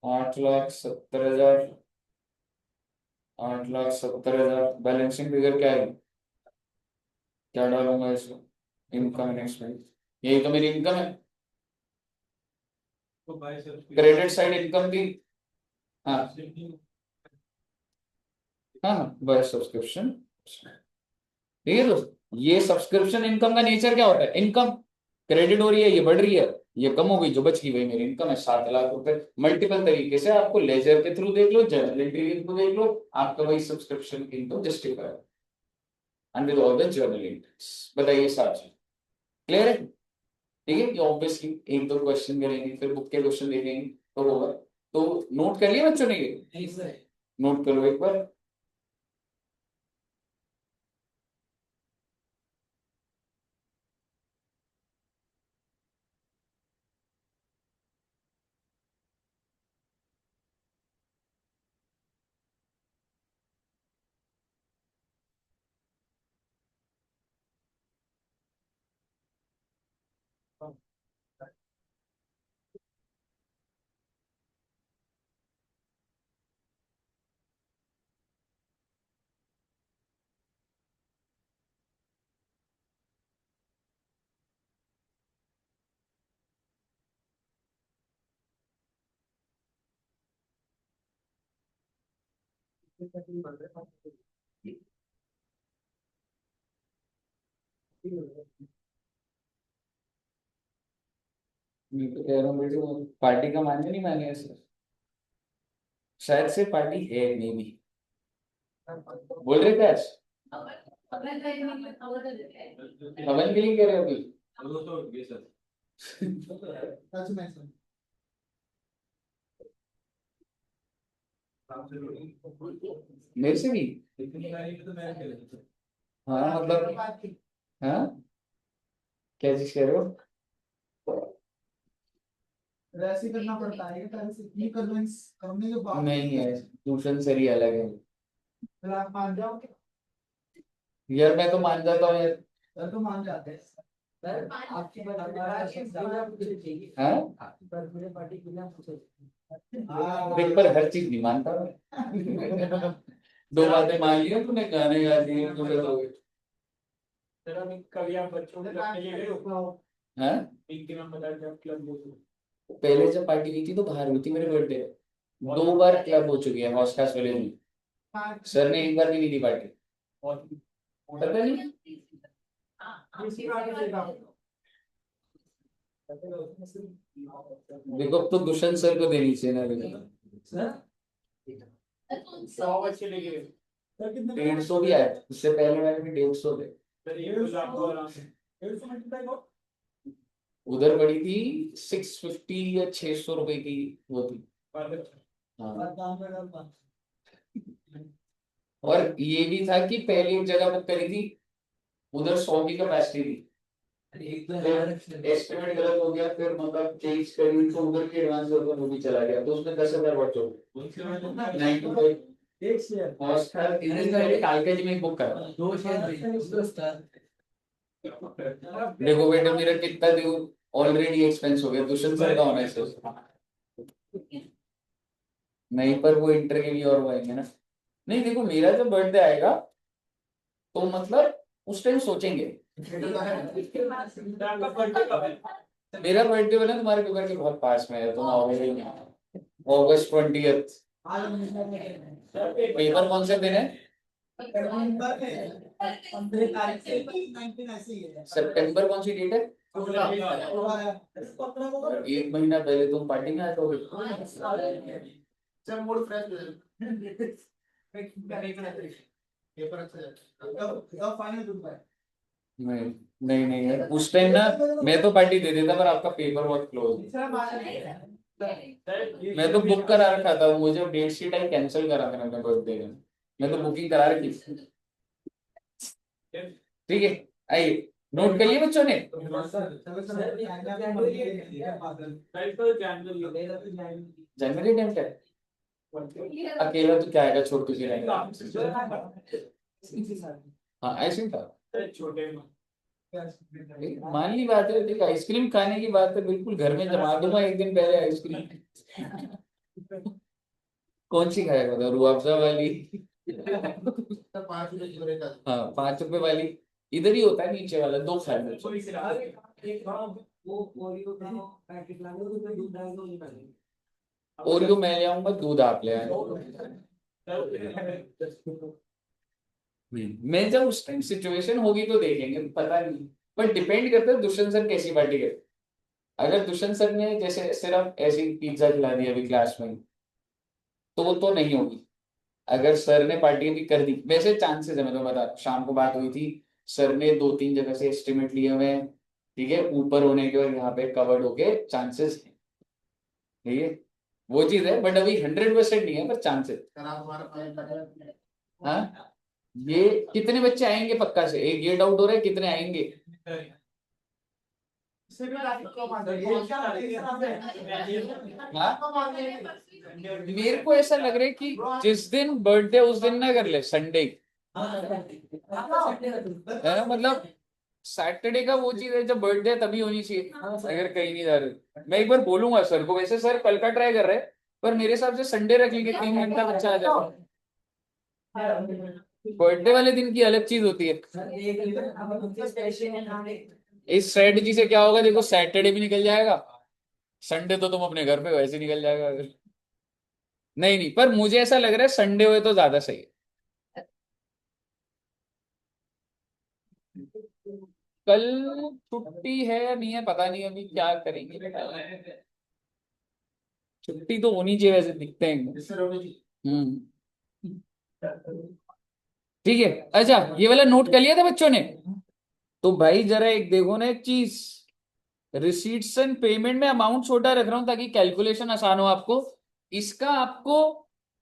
8,70,000, 8,70,000, बैलेंसिंग फिगर क्या है, क्या डालूंगा इसमें, इनकम एंड एक्सपेंस, यही तो मेरी इनकम है, क्रेडिट साइड इनकम भी। हाँ हाँ हाँ, बाय सब्सक्रिप्शन। ठीक है दोस्त, ये सब्सक्रिप्शन इनकम का नेचर क्या होता है, इनकम क्रेडिट हो रही है, ये बढ़ रही है, ये कम हो गई, जो बच गई वही मेरी इनकम है, 7 लाख रुपए। मल्टीपल तरीके से आपको लेजर के थ्रू देख लो, जर्नल एंट्री के थ्रू देख लो, आपका वही subscription income justify and with all the journal entries. बताइए साहब, क्लियर है? ठीक है, ये ऑब्वियसली एक दो क्वेश्चन करेंगे, फिर बुक के क्वेश्चन देखेंगे तो होगा। तो नोट कर लिया बच्चों ने ये, नोट करो एक बार। मैं तो कह रहा हूँ बेटे पार्टी का माने नहीं माने ऐसे, शायद से पार्टी है मे भी, बोल रहे थे आज हवन के लिए कह रहे हो अभी। वो तो ये सर काम से मेरे से भी। इतनी गाड़ी में तो मैं खेल रहा था। हाँ मतलब, हाँ क्या चीज कह रहे हो। वैसे ही करना पड़ता है, वैसे इतनी कन्विंस करने के बाद नहीं है, ट्यूशन से ही अलग है। फिर आप मान जाओगे। यार मैं तो मान जाता हूँ यार। सर तो मान जाते हैं सर, आपकी हाँ आपकी बर्थडे पार्टी के लिए आप पूछे। देख पर हर चीज नहीं मानता मैं। दो बातें मान लिया तूने, गाने गा दिए तो फिर हो गए। सर अभी कभी आप बच्चों के लिए गए हो? हाँ एक दिन हम बता दें आप क्लब में। पहले जब पार्टी हुई थी तो बाहर हुई थी मेरे बर्थडे, 2 बार क्लब हो चुकी है हॉस्टस विलेज में, सर ने एक बार भी नहीं दी पार्टी, और पता नहीं। देखो अब तो दुष्यंत सर को देनी चाहिए ना देखो। 100 बच्चे लेके गए। 150 भी आए, उससे पहले मैंने भी 150 थे। सर ये कुछ आपको आराम से 150 मल्टीप्लाई करो। उधर पड़ी थी 650 या 600 रुपए की वो थी। हाँ और ये भी था कि पहले एक जगह बुक करी थी, उधर 100 की कैपेसिटी थी, एस्टिमेट गलत हो गया, फिर मतलब चेंज करी तो उधर के एडवांस वर्जन वो भी चला गया, तो उसमें 10,000 वॉट हो गए। 95 एक शेयर हॉटस्टार इतने पहले कालका जी में बुक करा। 2 शेयर देखो बेटा मेरा कितना देखो ऑलरेडी एक्सपेंस हो गया, दुष्यंत सर का होना है सर। नहीं पर वो इंटर के लिए और वो आएंगे ना। नहीं देखो मेरा जब बर्थडे आएगा तो मतलब उस टाइम सोचेंगे। आपका बर्थडे कब है? मेरा बर्थडे वाला तुम्हारे पेपर के बहुत पास में है, तुम आओगे ही नहीं। August 20th। पेपर कौन से दिन है? सितंबर कौन सी डेट है? एक महीना पहले तुम पार्टी में आए तो मूड फ्रेश पेपर अच्छा जाए फाइनल नहीं नहीं नहीं यार उस टाइम ना मैं तो पार्टी दे देता, पर आपका पेपर बहुत क्लोज। मैं तो बुक करा रखा था, मुझे डेट शीट आई कैंसिल करा मैंने अपने बर्थडे का, मैं तो बुकिंग करा रखी थी। ठीक है आइए, नोट कर लिए बच्चों ने। जनवरी टेंथ है, अकेला तो क्या आएगा, छोड़ के रहेंगे। हाँ ऐसे ही था। छोटे मान ली बात है, देख आइसक्रीम खाने की बात है, बिल्कुल घर में जमा दूंगा एक दिन पहले आइसक्रीम। कौन सी खाएगा था, रूह अफ़ज़ा वाली? 5 रुपए का हाँ 5 रुपए वाली, इधर ही होता है नीचे वाला, 2 खाए। ओरियो मैं ले आऊंगा, दूध आप ले आए। मैं जब उस टाइम सिचुएशन होगी तो देखेंगे, पता नहीं। बट डिपेंड करता है दुष्यंत सर कैसी पार्टी करे। अगर दुष्यंत सर ने जैसे सिर्फ ऐसी पिज्जा खिला दी अभी क्लास में, तो वो तो नहीं होगी। अगर सर ने पार्टी भी कर दी, वैसे चांसेस है, मैं तो बता रहा हूँ, शाम को बात हुई थी, सर ने 2-3 जगह से एस्टिमेट लिए हुए हैं, ठीक है, ऊपर होने के और यहाँ पे कवर्ड होके चांसेस है, ठीक है, वो चीज है, बट अभी 100% नहीं है, पर चांसेस। हाँ ये कितने बच्चे आएंगे पक्का से, एक ये डाउट हो रहा है कितने आएंगे। हाँ मेरे को ऐसा लग रहा है कि जिस दिन बर्थडे उस दिन ना कर ले, संडे है ना, मतलब सैटरडे का वो चीज है, जब बर्थडे है तभी होनी चाहिए, अगर कहीं नहीं जा रहे। मैं एक बार बोलूंगा सर को, वैसे सर कल का ट्राई कर रहे हैं, पर मेरे हिसाब से संडे रख लेंगे, 3 घंटा बच्चा आ जाएगा। बर्थडे वाले दिन की अलग चीज होती है। इस स्ट्रेटजी से क्या होगा, देखो सैटरडे भी निकल जाएगा, संडे तो तुम अपने घर पे वैसे निकल जाएगा। नहीं नहीं, पर मुझे ऐसा लग रहा है संडे हुए तो ज्यादा सही है। कल छुट्टी है या नहीं है पता नहीं, अभी क्या करेंगे। छुट्टी तो होनी चाहिए वैसे, दिखते हैं। ठीक है। अच्छा, ये वाला नोट कर लिया था बच्चों ने? तो भाई जरा एक देखो ना, एक चीज, रिसीट्स एंड पेमेंट में अमाउंट छोटा रख रहा हूं ताकि कैलकुलेशन आसान हो आपको। इसका आपको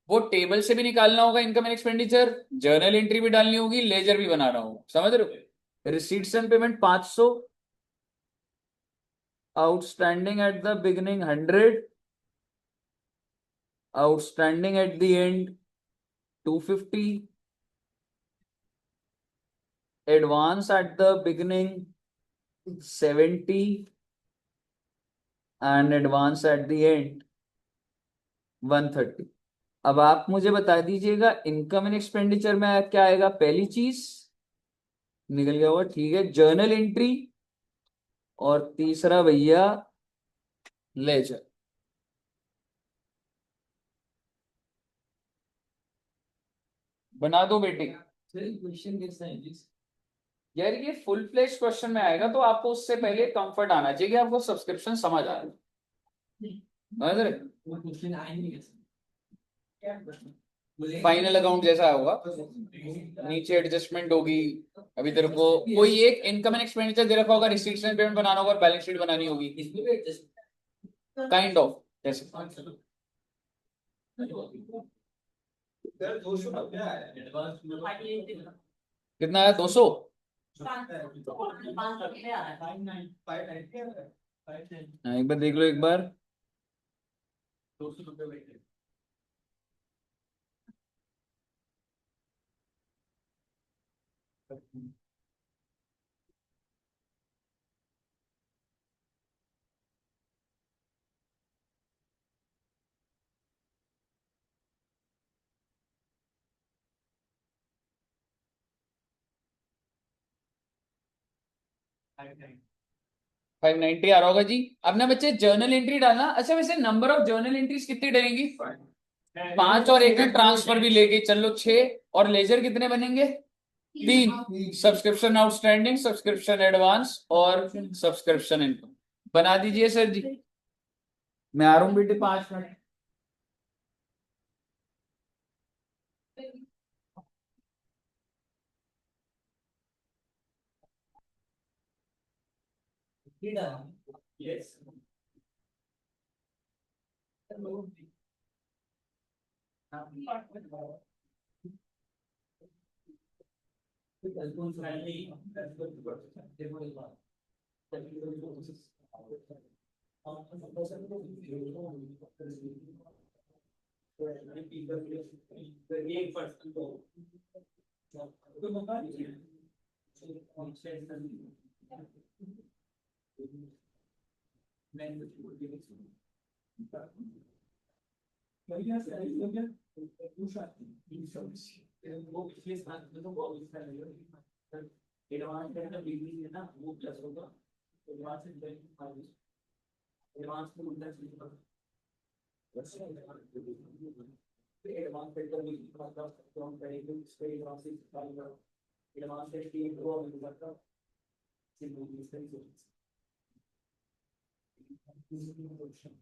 वो टेबल से भी निकालना होगा, income and expenditure, journal entry भी डालनी होगी, लेजर भी बनाना होगा, समझ रहे हो? Receipts and payment 500, outstanding at the beginning 100, outstanding at the and 250, advance at the beginning 70 and advance at the and 130। अब आप मुझे बता दीजिएगा इनकम एंड एक्सपेंडिचर में क्या आएगा। पहली चीज निकल गया होगा, ठीक है, जर्नल एंट्री, और तीसरा भैया लेजर। बना दो बेटे। क्वेश्चन कैसा है जी? यार ये फुल फ्लेश क्वेश्चन में आएगा तो आपको उससे पहले कंफर्ट आना चाहिए कि आपको सब्सक्रिप्शन समझ आ रहा है, समझ रहे? वो क्वेश्चन आएंगे कैसे? क्या क्वेश्चन? फाइनल अकाउंट जैसा होगा, नीचे एडजस्टमेंट होगी। अभी तेरे को कोई एक इनकम एंड एक्सपेंडिचर दे रखा होगा, रिसीट्स एंड पेमेंट बनाना होगा और बैलेंस शीट बनानी होगी, काइंड ऑफ जैसे। सर 200 क्या है एडवांस कितना है? 200? 590 हाँ, एक बार देख लो एक बार। 200 रुपये 590 आ रहा होगा जी। अब ना बच्चे जर्नल एंट्री डालना। अच्छा वैसे नंबर ऑफ जर्नल एंट्रीज कितनी डलेंगी? 5, और एक में ट्रांसफर भी लेके चलो 6, और लेजर कितने बनेंगे? 3। सब्सक्रिप्शन आउटस्टैंडिंग, सब्सक्रिप्शन एडवांस और सब्सक्रिप्शन इनकम। बना दीजिए सर जी। मैं आ रहा हूँ बेटे 5 मिनट। यस एक पर्सन को वो पिछले साल में तो वो इसका एडवांस का डिग्री है ना वो प्लस होगा एडवांस एडवांस को उल्टा एडवांस पेपर भी काम करेंगे इसको एडवांस से एडवांस का टीम को मिल सकता है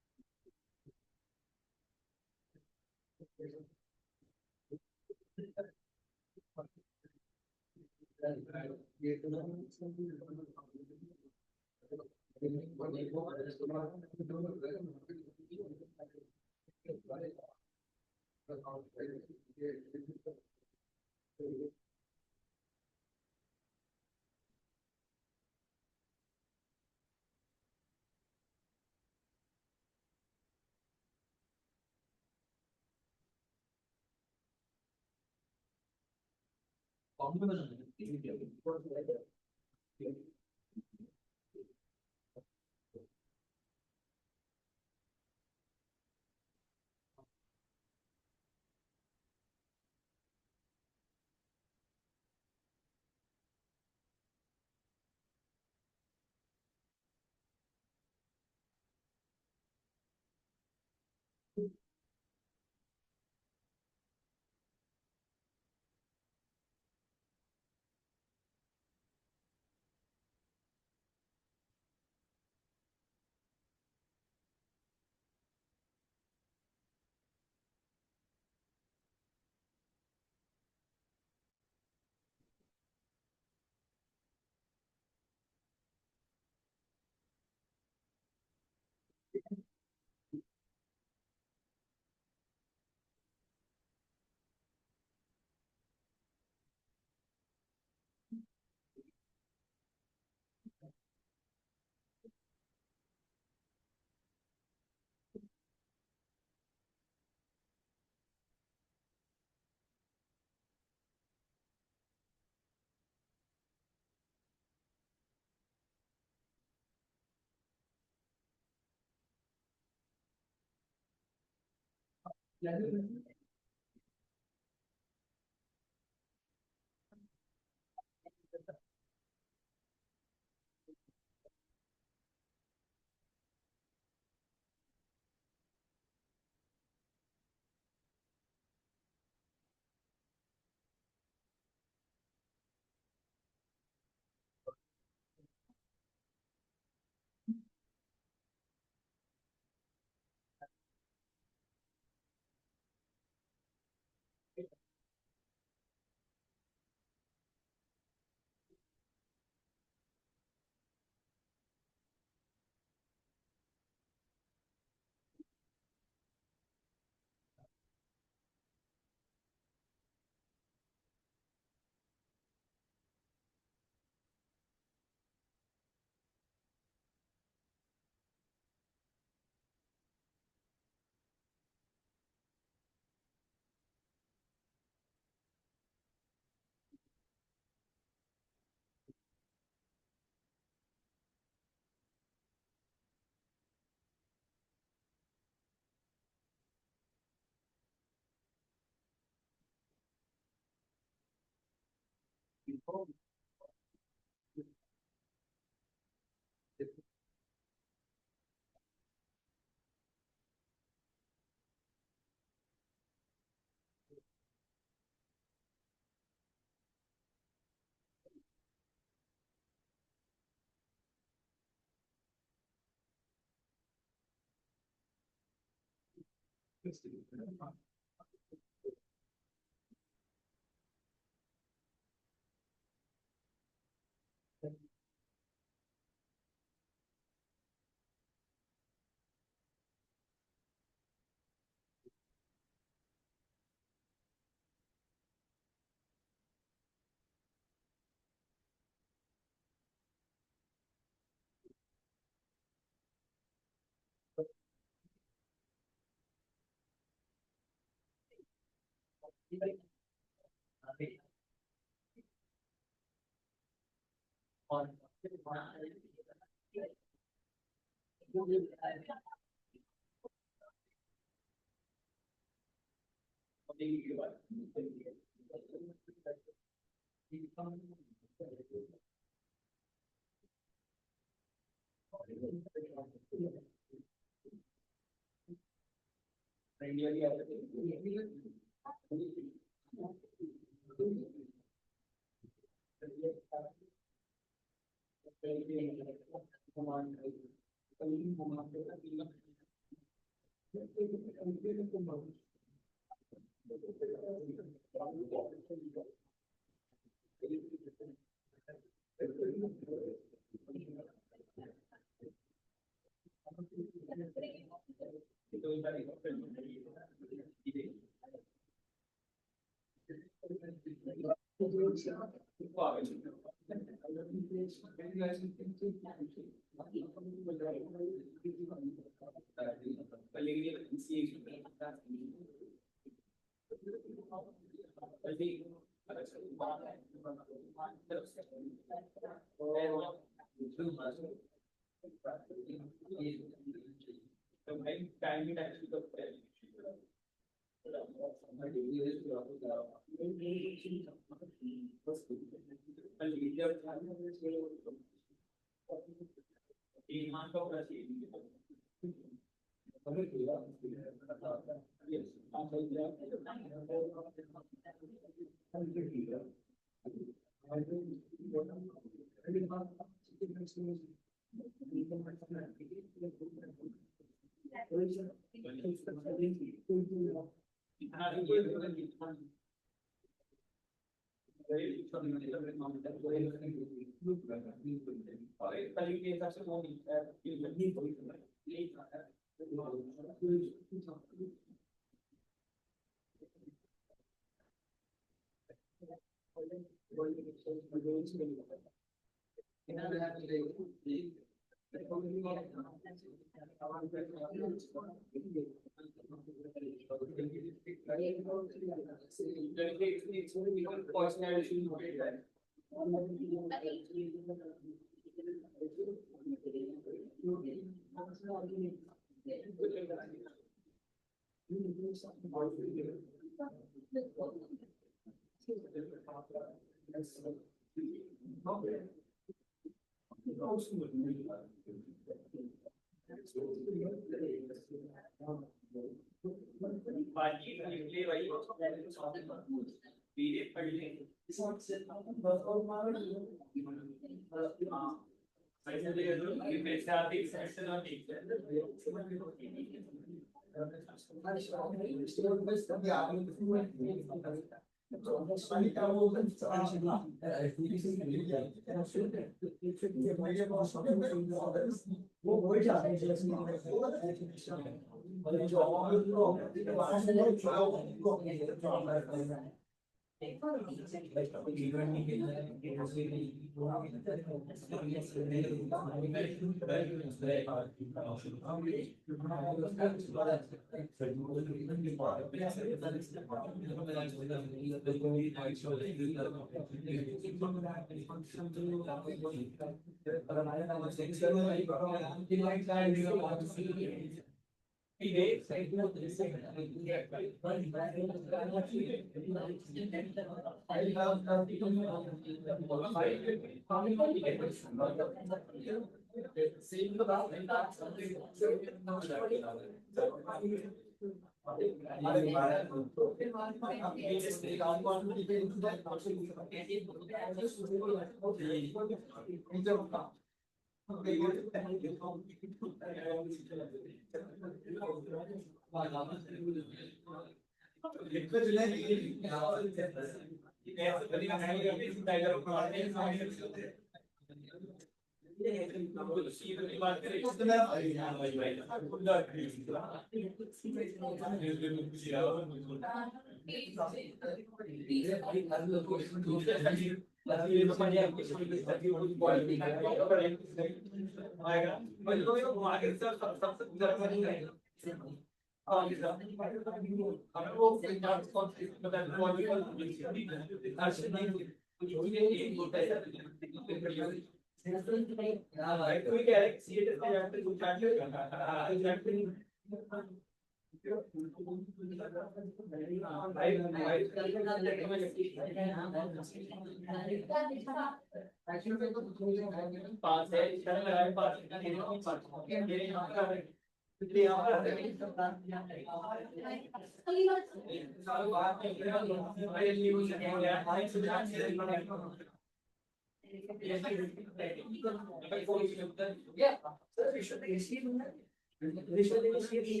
रिश्वत देने से ये नहीं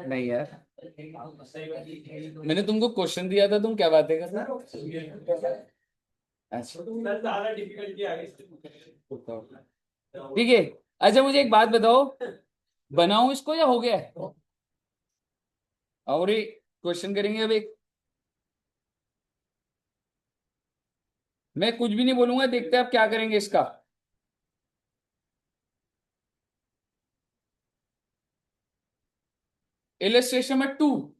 नहीं यार, मैंने तुमको क्वेश्चन दिया था, तुम क्या बातें कर रहे हो? अच्छा ज्यादा डिफिकल्टी आ गई। ठीक है। अच्छा मुझे एक बात बताओ, बनाऊं इसको या हो गया है? और ये क्वेश्चन करेंगे अब एक, मैं कुछ भी नहीं बोलूंगा, देखते हैं आप क्या करेंगे इसका। Illustration number 2।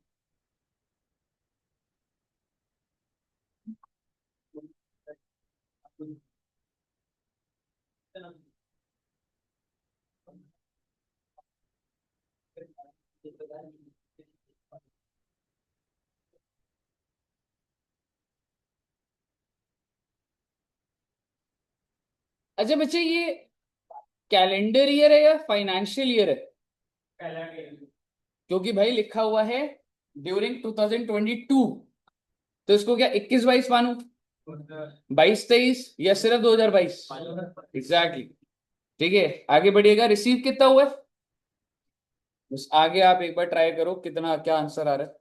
अच्छा बच्चे, ये कैलेंडर ईयर है या फाइनेंशियल ईयर है? क्योंकि भाई लिखा हुआ है ड्यूरिंग 2022, तो इसको क्या 21-22 मानूं, 22-23, या सिर्फ 2022? एग्जैक्टली। ठीक है, आगे बढ़िएगा। रिसीव कितना हुआ है, बस आगे आप एक बार ट्राई करो कितना क्या आंसर आ रहा है।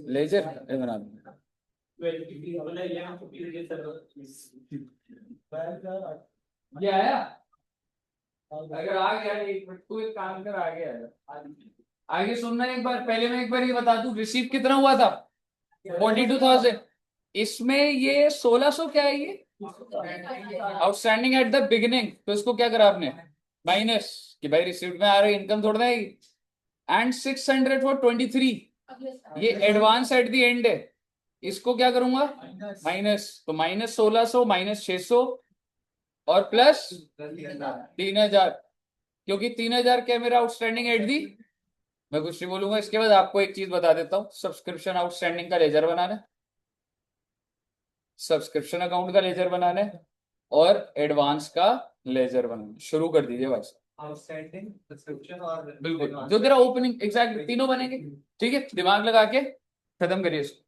लेजर बना दो। ये आया? अगर आ गया, एक मिनट तू एक काम कर, आ गया। आगे सुनना एक बार, पहले मैं एक बार ये बता दूं, रिसीव कितना हुआ था? 42,000। इसमें ये 1,600 क्या है, ये आउटस्टैंडिंग एट द बिगिनिंग, तो इसको क्या करा आपने, माइनस, कि भाई रिसीव्ड में आ रही इनकम थोड़ा है। एंड 600 फॉर 23, ये एडवांस एट द एंड है, इसको क्या करूंगा, माइनस, तो -1,600 -600 और प्लस 3,000, क्योंकि 3,000 क्या मेरा आउटस्टैंडिंग एट दी। मैं कुछ नहीं बोलूंगा। इसके बाद आपको एक चीज बता देता हूँ, सब्सक्रिप्शन आउटस्टैंडिंग का लेजर बनाना है, सब्सक्रिप्शन अकाउंट का लेजर बनाना है, और एडवांस का लेजर बनाना है। शुरू कर दीजिए भाई। आउटस्टैंडिंग, सब्सक्रिप्शन और बिल्कुल, जो तेरा ओपनिंग एग्जैक्ट तीनों बनेंगे। ठीक है, दिमाग लगा के खत्म करिए इसको।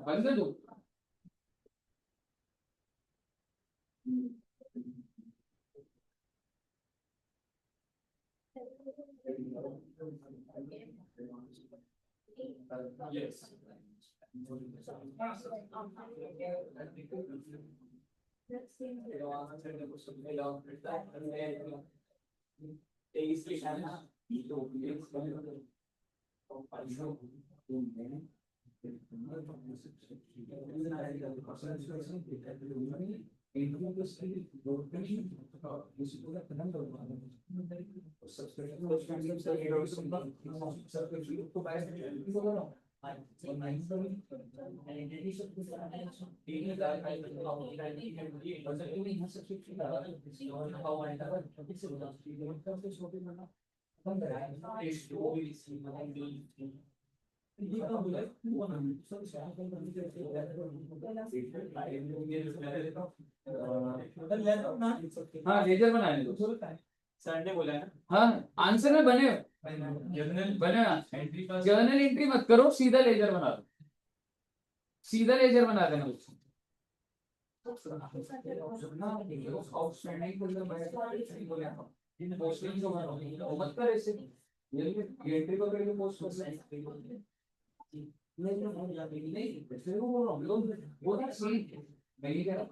बंद कर दो। हाँ लेजर बनाने दो। सर ने बोला है ना। हाँ आंसर में बने हो। बने ना, जर्नल एंट्री मत करो, सीधा लेजर बना दो, सीधा लेजर बना देना उसको। मत कर ऐसे, ये एंट्री को करके पोस्ट कर सकते हो। नहीं फिर वो बोल रहा हूँ, वो ना सी मैं ये कह रहा हूँ,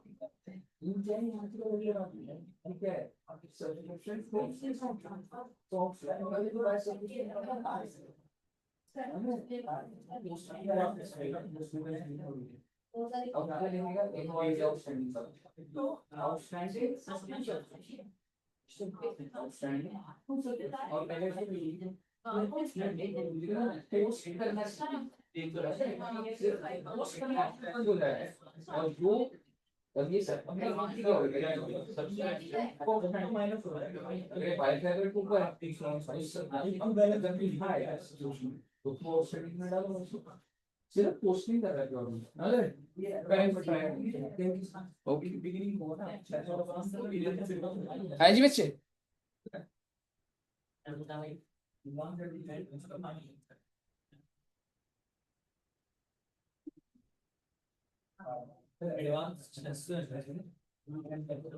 इन क्या यहाँ से कर ले रहा हूँ, क्या है सब्सक्रिप्शन तो वाले तो ऐसे अब क्या लेंगे, एक और आउटस्टैंडिंग तो आउटस्टैंडिंग और पहले से सिर्फ पोस्टिंग कर रहा है हाँ जी बच्चे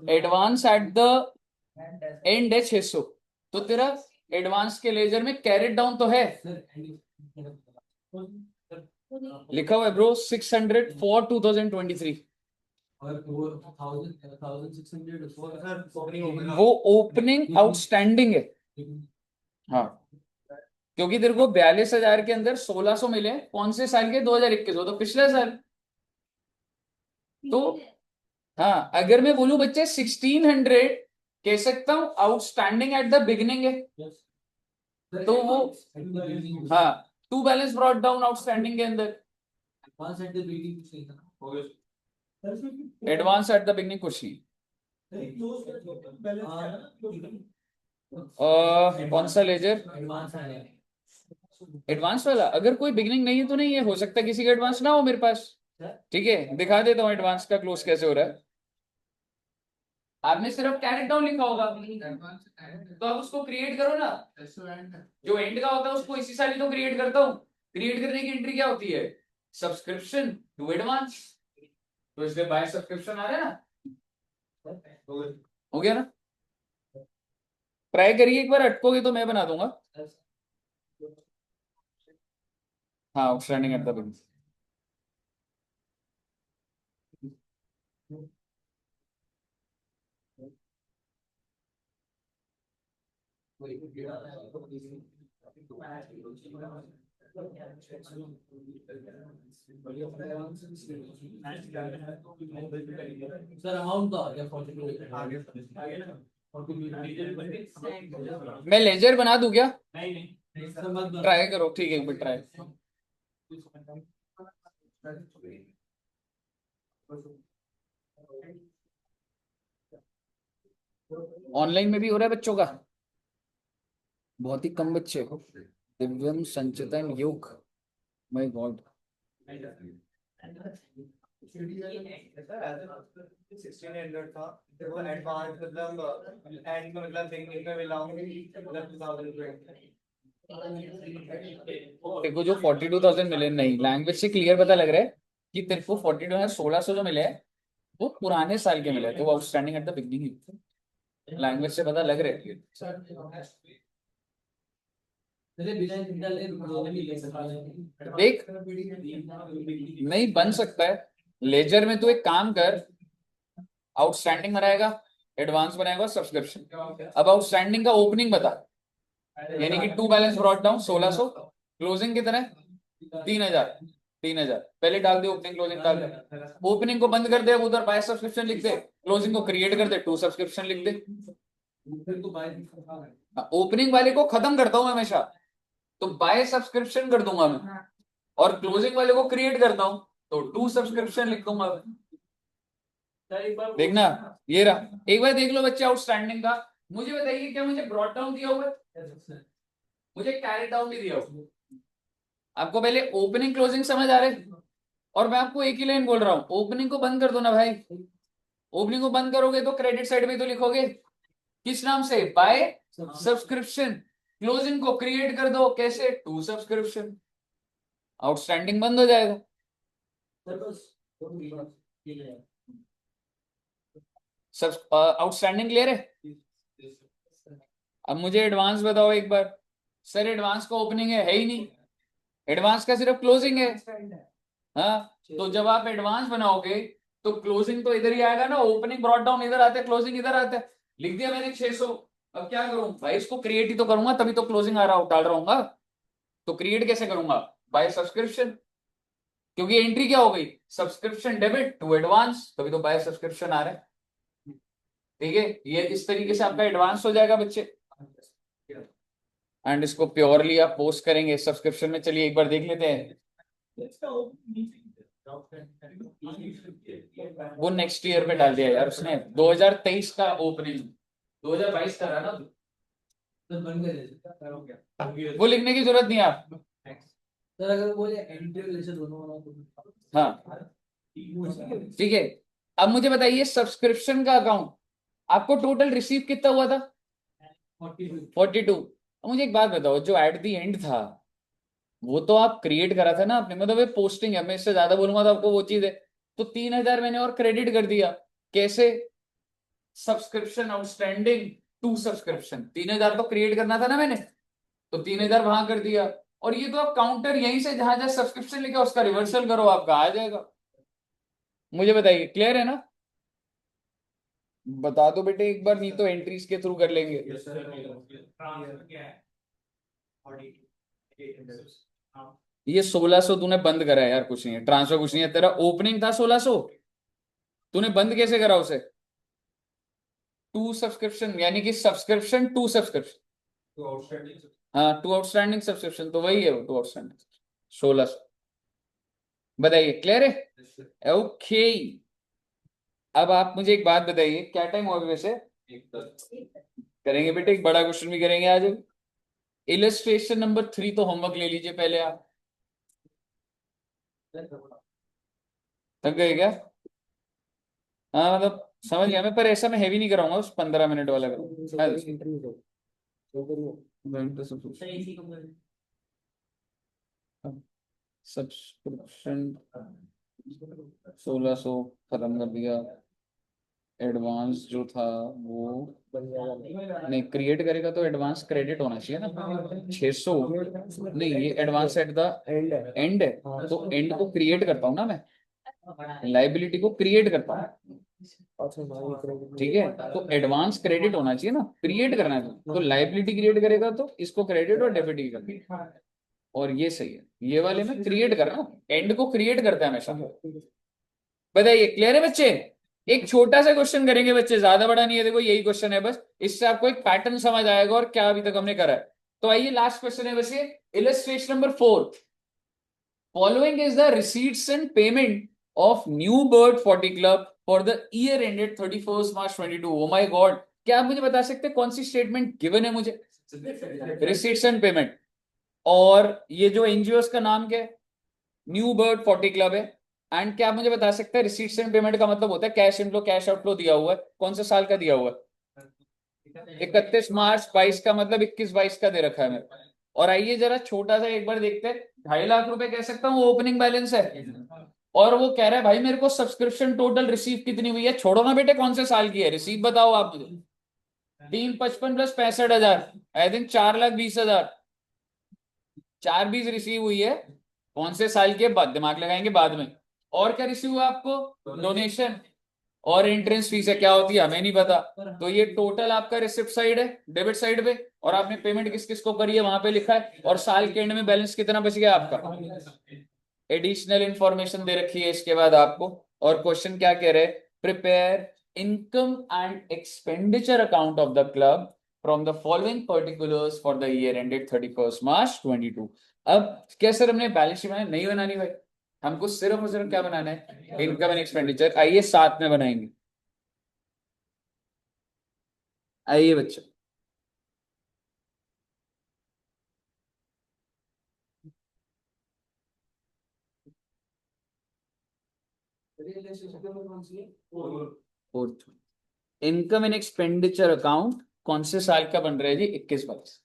एडवांस एट द एंड है 600 तो तेरा एडवांस के लेजर में कैरेट डाउन तो है लिखा हुआ है ब्रो 600 फॉर 2023 वो ओपनिंग आउटस्टैंडिंग है हाँ क्योंकि तेरे को 42,000 के अंदर 1600 मिले कौन से साल के 2021 वो तो पिछले साल तो हाँ अगर मैं बोलूं बच्चे 1600 कह सकता हूं आउटस्टैंडिंग एट द बिगिनिंग है तो वो हाँ to balance brought down outstanding के अंदर एडवांस एट द बिगिनिंग कुछ नहीं कौन सा लेजर एडवांस वाला अगर कोई बिगिनिंग नहीं है तो नहीं है हो सकता है किसी का एडवांस ना हो मेरे पास ठीक है दिखा देता हूँ एडवांस का क्लोज कैसे हो रहा है आपने सिर्फ कैरेट डाउन लिखा होगा तो आप उसको क्रिएट करो ना जो एंड का होता है उसको इसी साल ही तो क्रिएट करता हूँ क्रिएट करने की एंट्री क्या होती है सब्सक्रिप्शन टू एडवांस तो इसलिए बाय सब्सक्रिप्शन आ रहा है ना हो गया ना ट्राई करिए एक बार अटकोगे तो मैं बना दूंगा हाँ outstanding at the beginning sir amount तो आ गया 42 मैं लेजर बना दूं क्या नहीं सर मत ट्राई करो ठीक है एक बार ट्राई ऑनलाइन में भी हो रहा है बच्चों का बहुत ही कम बच्चे दिव्यम संचितन योग माय गॉड 1600 था देखो एडवांस मतलब एंड में मतलब बिगनिंग में मिलाऊंगी मतलब 2020 देखो जो 42,000 मिले नहीं लैंग्वेज से क्लियर पता लग रहा है कि तेरे को 1600 जो मिले हैं वो पुराने साल के मिले तो वो outstanding at the beginning language से पता लग रहा है देख नहीं बन सकता है लेजर में तू एक काम कर आउटस्टैंडिंग बनाएगा एडवांस बनाएगा सब्सक्रिप्शन अब आउटस्टैंडिंग का ओपनिंग बता यानी कि to balance brought down 1600 closing कितना है 3,000 3,000 पहले डाल दे ओपनिंग क्लोजिंग डाल दे ओपनिंग को बंद कर दे अब उधर बाय सब्सक्रिप्शन लिख दे क्लोजिंग को क्रिएट कर दे टू सब्सक्रिप्शन लिख दे ओपनिंग वाले को खत्म करता हूं मैं हमेशा तो बाय सब्सक्रिप्शन कर दूंगा मैं और क्लोजिंग वाले को क्रिएट करता हूं तो टू सब्सक्रिप्शन लिख दूंगा देखना ये रहा एक बार देख लो बच्चे आउटस्टैंडिंग का मुझे बताइए क्या मुझे ब्रॉट डाउन दिया हुआ है मुझे कैरेट डाउन भी दिया हुआ आपको पहले ओपनिंग क्लोजिंग समझ आ रहे और मैं आपको एक ही लाइन बोल रहा हूं ओपनिंग को बंद कर दो ना भाई ओपनिंग को बंद करोगे तो क्रेडिट साइड में तो लिखोगे किस नाम से बाय सब्सक्रिप्शन क्लोजिंग को क्रिएट कर दो कैसे टू सब्सक्रिप्शन आउटस्टैंडिंग बंद हो जाएगा सब आउटस्टैंडिंग क्लियर है अब मुझे एडवांस बताओ एक बार सर एडवांस का ओपनिंग है ही नहीं एडवांस का सिर्फ क्लोजिंग है हाँ तो जब आप एडवांस बनाओगे तो क्लोजिंग तो इधर ही आएगा ना ओपनिंग ब्रॉट डाउन इधर आता है क्लोजिंग इधर आता है लिख दिया मैंने 600 अब क्या करूं भाई इसको क्रिएट ही तो करूंगा तभी तो क्लोजिंग आ रहा हूं डाल रहा हूँ तो क्रिएट कैसे करूंगा बाय सब्सक्रिप्शन क्योंकि एंट्री क्या हो गई सब्सक्रिप्शन डेबिट टू एडवांस तभी तो बाय सब्सक्रिप्शन आ रहा है ठीक है ये इस तरीके से आपका एडवांस हो जाएगा बच्चे एंड इसको प्योरली आप पोस्ट करेंगे सब्सक्रिप्शन में। चलिए एक बार देख लेते हैं। वो नेक्स्ट ईयर पे डाल दिया यार उसने, 2023 का ओपनिंग, 2022 का रहा ना। वो लिखने की जरूरत नहीं है आप। सर अगर बोले एंट्री रिलेशन दोनों वाला तो हाँ ठीक है। अब मुझे बताइए सब्सक्रिप्शन का अकाउंट आपको टोटल रिसीव कितना हुआ था? 42। अब मुझे एक बात बताओ, जो एट द एंड था वो तो आप क्रिएट करा था ना आपने, मतलब ये पोस्टिंग है, मैं इससे ज्यादा बोलूंगा तो आपको वो चीज है। तो 3,000 मैंने और क्रेडिट कर दिया। कैसे? सब्सक्रिप्शन आउटस्टैंडिंग टू सब्सक्रिप्शन, 3,000 तो क्रिएट करना था ना मैंने, तो 3,000 वहां कर दिया। और ये तो आप काउंटर यहीं से जहां जहां सब्सक्रिप्शन लिखा उसका रिवर्सल करो, आपका आ जाएगा। मुझे बताइए क्लियर है ना? बता दो बेटे एक बार, नहीं तो एंट्रीज के थ्रू कर लेंगे। ये 1,600 तूने बंद करा है यार, कुछ नहीं है ट्रांसफर, कुछ नहीं है, तेरा ओपनिंग था 1,600, तूने बंद कैसे करा उसे? टू सब्सक्रिप्शन यानी कि सब्सक्रिप्शन टू सब्सक्रिप्शन, हाँ टू आउटस्टैंडिंग सब्सक्रिप्शन, तो वही है वो टू आउटस्टैंडिंग 1,600। बताइए क्लियर है? ओके। अब आप मुझे एक बात बताइए, क्या टाइम हुआ अभी वैसे? करेंगे बेटे एक बड़ा क्वेश्चन भी करेंगे आज। इलस्ट्रेशन नंबर 3 तो होमवर्क ले लीजिए पहले आप। थक गए क्या? हाँ मतलब समझ गया मैं, पर ऐसा मैं हैवी नहीं कराऊंगा, उस 15 मिनट वाला करूंगा। सब्सक्रिप्शन 1,600 खत्म कर दिया। एडवांस जो था वो नहीं, क्रिएट करेगा तो एडवांस क्रेडिट होना चाहिए ना। 600 नहीं, ये एडवांस एट द एंड है, तो एंड को क्रिएट करता हूँ ना मैं, लाइबिलिटी को क्रिएट करता हूँ। ठीक है, तो एडवांस क्रेडिट होना चाहिए ना, क्रिएट करना है तो लाइबिलिटी क्रिएट करेगा तो इसको क्रेडिट और डेबिट ही करना। और ये सही है, ये वाले में क्रिएट कर रहा हूँ, एंड को क्रिएट करता है हमेशा। बताइए क्लियर है बच्चे? एक छोटा सा क्वेश्चन करेंगे बच्चे, ज्यादा बड़ा नहीं है, देखो यही क्वेश्चन है बस, इससे आपको एक पैटर्न समझ आएगा और क्या अभी तक हमने करा है। तो आइए लास्ट क्वेश्चन है बस ये, illustration number 4। Following is the receipts and payment of New Bird 40 Club for the year ended 31st March 22। Oh my God! क्या आप मुझे बता सकते हैं कौन सी स्टेटमेंट गिवन है मुझे? Receipts and payment. और ये जो एनजीओ का नाम क्या है? न्यू बर्ड 40 क्लब है। एंड क्या आप मुझे बता सकते हैं रिसीट्स एंड पेमेंट का मतलब होता है कैश इनफ्लो कैश आउटफ्लो दिया हुआ है, कौन से साल का दिया हुआ है? 31 मार्च 22 का, मतलब 21-22 का दे रखा है मेरे। और आइए जरा छोटा सा एक बार देखते हैं, 2.5 लाख रुपए कह सकता हूँ ओपनिंग बैलेंस है। और वो कह रहा है भाई मेरे को सब्सक्रिप्शन टोटल रिसीव कितनी हुई है, छोड़ो ना बेटे कौन से साल की है, रिसीव बताओ आप मुझे। 355 प्लस 65,000, आई थिंक 4,20,000, 4,20 रिसीव हुई है। कौन से साल की है बाद दिमाग लगाएंगे बाद में। और क्या रिसीव हुआ आपको? डोनेशन और एंट्रेंस फीस है, क्या होती है हमें नहीं पता। तो ये टोटल आपका रिसिप्ट साइड है, डेबिट साइड पे, और आपने पेमेंट किस किस को करी है वहां पे लिखा है, और साल के एंड में बैलेंस कितना बच गया आपका। एडिशनल इंफॉर्मेशन दे रखी है इसके बाद आपको। और क्वेश्चन क्या कह रहे हैं? Prepare income and expenditure account of the club from the following particulars for the year ended 31 मार्च 22। अब क्या सर हमने बैलेंस शीट बनाई? नहीं बनानी भाई, हमको सिर्फ और सिर्फ क्या बनाना है? Income and expenditure. आइए साथ में बनाएंगे। आइए बच्चों, fourth income and expenditure account कौन से साल का बन रहा है जी? 21-22।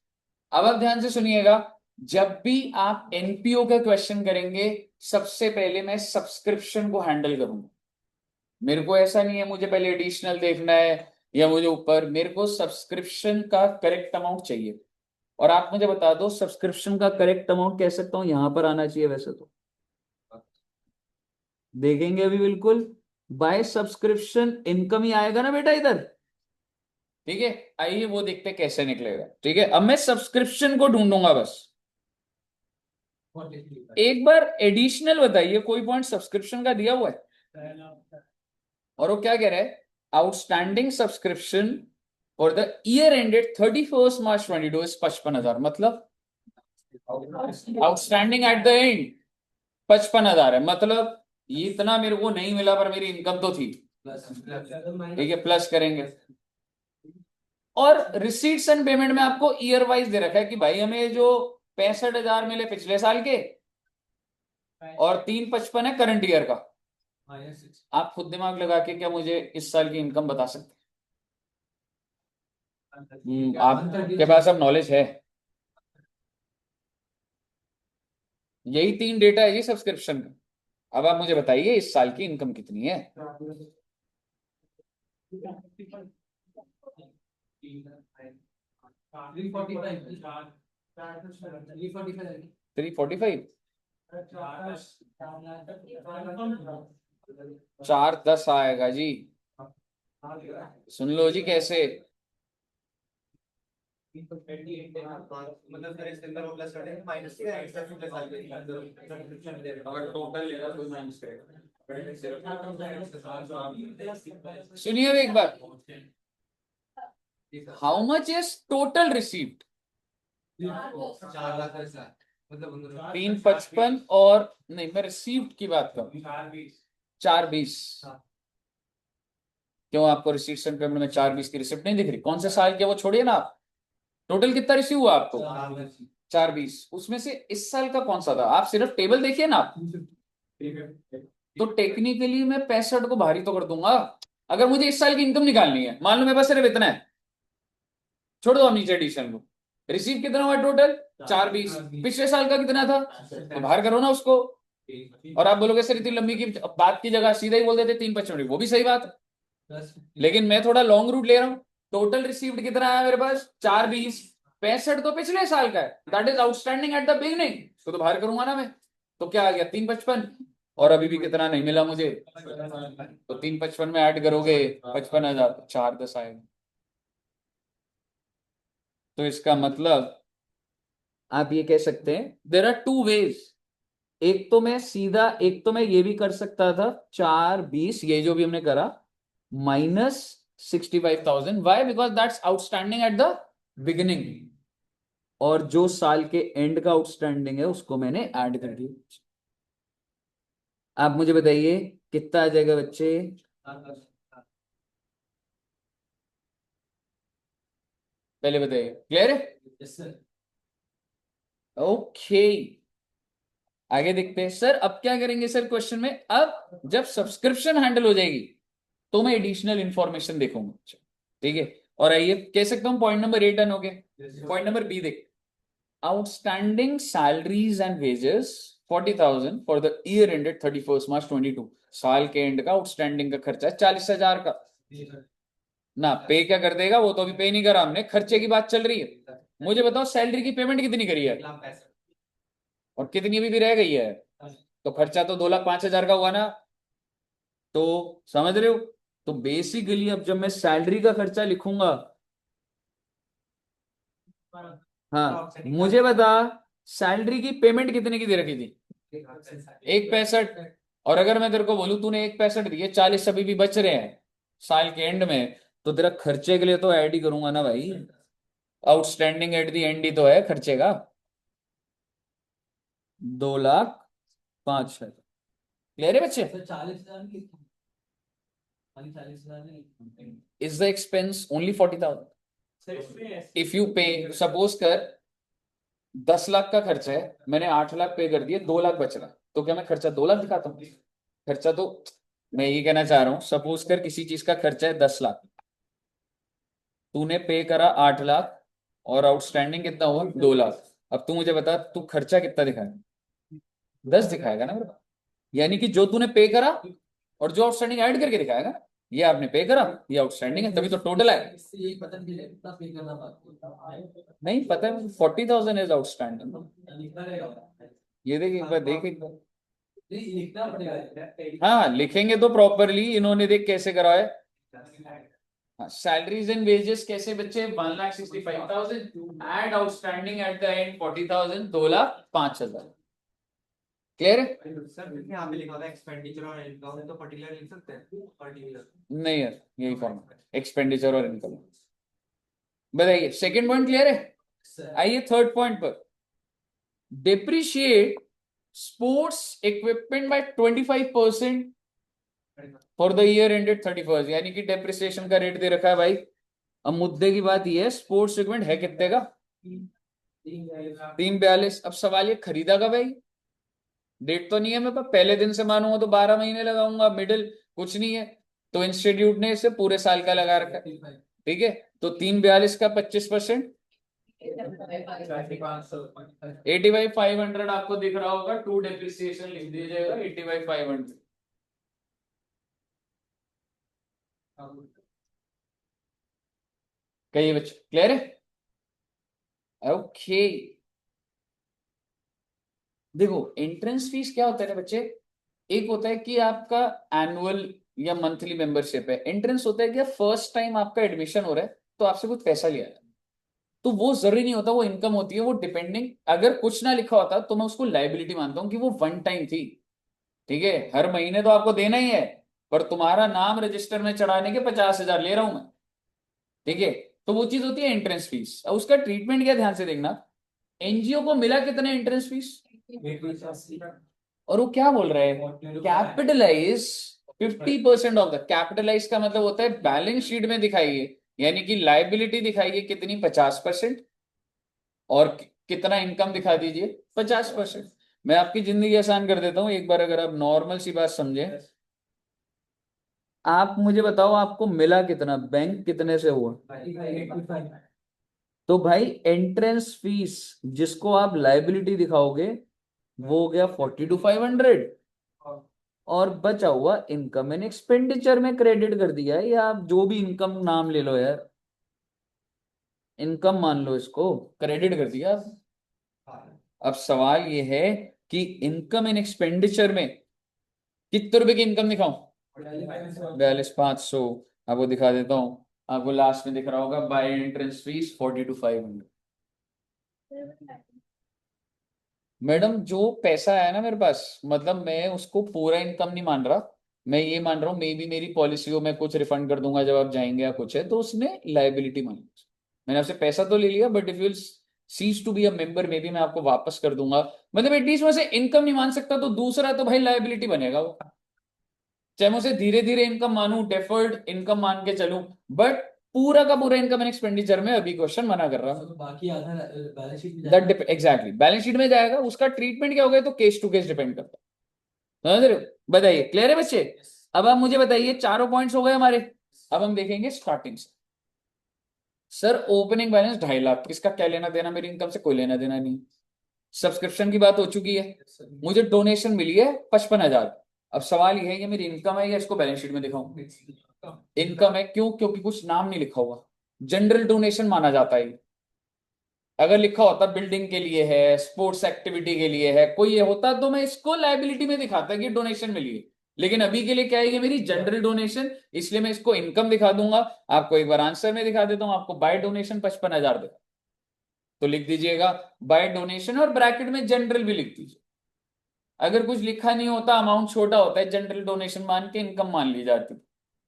अब आप ध्यान से सुनिएगा, जब भी आप एनपीओ का क्वेश्चन करेंगे सबसे पहले मैं सब्सक्रिप्शन को हैंडल करूंगा। मेरे को ऐसा नहीं है मुझे पहले एडिशनल देखना है या मुझे ऊपर, मेरे को सब्सक्रिप्शन का करेक्ट अमाउंट चाहिए। और आप मुझे बता दो सब्सक्रिप्शन का करेक्ट अमाउंट कह सकता हूं यहां पर आना चाहिए, वैसे तो देखेंगे अभी बिल्कुल, बाय सब्सक्रिप्शन इनकम ही आएगा ना बेटा इधर। ठीक है, आइए वो देखते कैसे निकलेगा। ठीक है, अब मैं सब्सक्रिप्शन को ढूंढूंगा बस। एक बार एडिशनल बताइए, कोई पॉइंट सब्सक्रिप्शन का दिया हुआ है? और वो क्या कह रहा है? आउटस्टैंडिंग सब्सक्रिप्शन और the year ended 31st March 22 is 55,000, मतलब आउटस्टैंडिंग एट द एंड 55,000 है, मतलब ये इतना मेरे को नहीं मिला पर मेरी इनकम तो थी, ठीक है, प्लस करेंगे। और रिसीट्स एंड पेमेंट में आपको ईयर वाइज दे रखा है कि भाई हमें जो 65,000 मिले पिछले साल के और 355 है करंट ईयर का। आप खुद दिमाग लगा के क्या मुझे इस साल की इनकम बता सकते हैं? आपके पास अब नॉलेज है। यही 3 डेटा है जी सब्सक्रिप्शन का। अब आप मुझे बताइए इस साल की इनकम कितनी है? 345। 410 आएगा जी। सुन लो जी कैसे। मतलब फिर इसके अंदर वो प्लस करेंगे माइनस के एक्स्ट्रा प्लस आ जाएगा अगर टोटल लेगा तो माइनस करेगा। सुनिए एक बार, how much is total received? 4 lakh ऐसा मतलब 355 और नहीं, मैं रिसीव्ड की बात करूं। 420। क्यों आपको रिसीट्स एंड पेमेंट में 420 की रिसिप्ट नहीं दिख रही? कौन से साल के वो छोड़िए ना आप, टोटल कितना रिसीव हुआ आपको? 420। उसमें से इस साल का कौन सा था? आप सिर्फ टेबल देखिए ना आप। तो टेक्निकली मैं 65 को भारी तो कर दूंगा। अगर मुझे इस साल की इनकम निकालनी है, मान लो मेरे पास सिर्फ इतना है, छोड़ दो आप नीचे एडिशन को। रिसीव कितना हुआ टोटल? 420। पिछले साल का कितना था? तो बाहर करो ना उसको। और आप बोलोगे सर इतनी लंबी की बात की जगह सीधा ही बोल देते 355, वो भी सही बात है, लेकिन मैं थोड़ा लॉन्ग रूट ले रहा हूं। टोटल रिसीव्ड कितना है मेरे पास? 420। 65 तो पिछले साल का है, that is outstanding at the beginning, तो बाहर करूंगा ना मैं। तो क्या आ गया? 355। और अभी भी कितना नहीं मिला मुझे, तो 355 में ऐड करोगे 55,000, तो 410 आएगा। तो इसका मतलब आप ये कह सकते हैं देर आर टू वेज। एक तो मैं सीधा, एक तो मैं ये भी कर सकता था 420, ये जो भी हमने करा, minus 65,000। Why? Because that's outstanding at the beginning, और जो साल के एंड का आउटस्टैंडिंग है उसको मैंने ऐड कर दिया। आप मुझे बताइए कितना आ जाएगा बच्चे? पहले बताइए, क्लियर है? ओके, आगे देखते हैं। सर अब क्या करेंगे सर क्वेश्चन में? अब जब सब्सक्रिप्शन हैंडल हो जाएगी तो मैं एडिशनल इंफॉर्मेशन देखूंगा, ठीक है। और आइए कह सकता हूं पॉइंट नंबर 8 डन हो गया। पॉइंट नंबर बी देख, outstanding salaries and wages 40,000 for the year ended 31st March 22। साल के एंड का आउटस्टैंडिंग का खर्चा है 40,000 का ना। पे क्या कर देगा? वो तो अभी पे नहीं करा हमने, खर्चे की बात चल रही है। मुझे बताओ सैलरी की पेमेंट कितनी करी है और कितनी अभी भी रह गई है? तो खर्चा तो 2,05,000 का हुआ ना। तो समझ रहे हो? तो बेसिकली अब जब मैं सैलरी का खर्चा लिखूंगा, हाँ मुझे बता सैलरी की पेमेंट कितने की दे रखी थी? 165। और अगर मैं तेरे को बोलूं तूने 165 दिए, 40 अभी भी बच रहे हैं साल के एंड में, तो तेरा खर्चे के लिए तो ऐड ही करूंगा ना भाई। Outstanding at the and he तो है खर्चे का। 2,05,000। क्लियर है बच्चे? 40,000 is the expense only 40,000। If you पे, सपोज कर 10 लाख का खर्चा है, मैंने 8 लाख पे कर दिए, 2 लाख बच रहा, तो क्या मैं खर्चा 2 लाख दिखाता हूँ? खर्चा तो, मैं ये कहना चाह रहा हूं, सपोज कर किसी चीज का खर्चा है 10 लाख, तूने पे करा 8 लाख और आउटस्टैंडिंग कितना हुआ? 2 लाख। अब तू मुझे बता तू खर्चा कितना दिखाएगा? 10 दिखाएगा ना मेरे पास। यानी कि जो तूने पे करा और जो आउटस्टैंडिंग ऐड करके दिखाएगा ना, ये आपने पे करा, ये आउटस्टैंडिंग है, तभी तो टोटल है। नहीं पता है, 40,000 इज आउटस्टैंडिंग। ये देख एक बार, देख एक बार। हाँ लिखेंगे तो प्रॉपरली, इन्होंने देख कैसे करा है। सैलरीज एंड वेजेस कैसे बच्चे? 1,65,000 add outstanding at the end 40,000, 2,05,000। Clear है? सर यहाँ पे लिखा होता है एक्सपेंडिचर और इनकम, तो पर्टिकुलर लिख सकते हैं? पर्टिकुलर नहीं यार, यही फॉर्म एक्सपेंडिचर और इनकम। बताइए सेकंड पॉइंट क्लियर है। आइए थर्ड पॉइंट पर, depreciate sports equipment by 25% for the year ended 31st, यानी कि डेप्रिसिएशन का रेट दे रखा है भाई। अब मुद्दे की बात यह है स्पोर्ट्स इक्विपमेंट है कितने का, 342। अब सवाल ये खरीदा का भाई, डेट तो नहीं है मेरे पास, पहले दिन से मानूंगा तो 12 महीने लगाऊंगा, मिडिल कुछ नहीं है, तो इंस्टीट्यूट ने इसे पूरे साल का लगा रखा है। ठीक है, तो 342 का 25%, 85,500 आपको दिख रहा होगा, टू डेप्रिसिएशन लिख दीजिएगा 85,500। कहिए बच्चे क्लियर है। ओके, देखो एंट्रेंस फीस क्या होता है ना बच्चे, एक होता है कि आपका एनुअल या मंथली मेंबरशिप है, एंट्रेंस होता है कि फर्स्ट टाइम आपका एडमिशन हो रहा है तो आपसे कुछ पैसा लिया है, तो वो जरूरी नहीं होता, वो इनकम होती है, वो डिपेंडिंग, अगर कुछ ना लिखा होता तो मैं उसको लाइबिलिटी मानता हूं कि वो वन टाइम थी। ठीक है, हर महीने तो आपको देना ही है, पर तुम्हारा नाम रजिस्टर में चढ़ाने के 50,000 ले रहा हूं मैं। ठीक है, तो वो चीज होती है एंट्रेंस फीस। अब उसका ट्रीटमेंट क्या, ध्यान से देखना, एनजीओ को मिला कितना एंट्रेंस फीस, और वो क्या बोल रहे हैं, कैपिटलाइज 50% ऑफ द, कैपिटलाइज का मतलब होता है बैलेंस शीट में दिखाइए, यानी कि लाइबिलिटी दिखाइए कितनी 50%, और कितना इनकम दिखा दीजिए 50%। मैं आपकी जिंदगी आसान कर देता हूं, एक बार अगर आप नॉर्मल सी बात समझे, आप मुझे बताओ आपको मिला कितना, बैंक कितने से हुआ, तो भाई एंट्रेंस फीस जिसको आप लाइबिलिटी दिखाओगे वो हो गया 42,500, और बचा हुआ इनकम एंड एक्सपेंडिचर में क्रेडिट कर दिया है, या आप जो भी इनकम नाम ले लो यार, इनकम मान लो इसको, क्रेडिट कर दिया। अब सवाल ये है कि इनकम एंड एक्सपेंडिचर में कितने रुपए की इनकम दिखाऊं, 42,500, आपको दिखा देता हूं, आपको लास्ट में दिख रहा होगा बाय एंट्रेंस फीस 42,500। मैडम जो पैसा है ना मेरे पास, मतलब मैं उसको पूरा इनकम नहीं मान रहा, मैं ये मान रहा हूँ मे बी मेरी पॉलिसियों में कुछ रिफंड कर दूंगा जब आप जाएंगे या कुछ है, तो उसने लाइबिलिटी मान ली। मैंने आपसे पैसा तो ले लिया, but if you cease to be a member may be मैं आपको वापस कर दूंगा, मतलब एटलीस्ट मैं इनकम नहीं मान सकता, तो दूसरा तो भाई लाइबिलिटी बनेगा वो, चाहे मैं उसे धीरे धीरे इनकम मानूं, डेफर्ड इनकम मान के चलूं, बट पूरा का पूरा इनकम एंड एक्सपेंडिचर में अभी क्वेश्चन मना कर रहा हूं। बाकी आधा बैलेंस शीट में दैट एग्जैक्टली बैलेंस शीट में जाएगा, उसका ट्रीटमेंट क्या होगा तो केस टू केस डिपेंड करता है। समझ रहे हो? बताइए क्लियर है बच्चे। अब आप मुझे बताइए, चारों पॉइंट्स हो गए हमारे, अब हम देखेंगे स्टार्टिंग से। सर ओपनिंग बैलेंस 2.5 लाख, इसका क्या लेना देना मेरी इनकम से, कोई लेना देना नहीं। सब्सक्रिप्शन की बात हो चुकी है, मुझे डोनेशन मिली है 55,000। अब सवाल ये है कि मेरी इनकम है या इसको बैलेंस शीट में दिखाऊं, इनकम है, क्यों, क्योंकि कुछ नाम नहीं लिखा हुआ, जनरल डोनेशन माना जाता है। अगर लिखा होता बिल्डिंग के लिए है, स्पोर्ट्स एक्टिविटी के लिए है, कोई ये होता तो मैं इसको लाइबिलिटी में दिखाता कि डोनेशन मिली है, लेकिन अभी के लिए क्या है, ये मेरी जनरल डोनेशन, इसलिए मैं इसको इनकम दिखा दूंगा। आपको एक बार आंसर में दिखा देता हूं, आपको बाय डोनेशन 55,000 दे, तो लिख दीजिएगा बाय डोनेशन, और ब्रैकेट में जनरल भी लिख दीजिए। अगर कुछ लिखा नहीं होता, अमाउंट छोटा होता है, जनरल डोनेशन मान के इनकम मान ली जाती है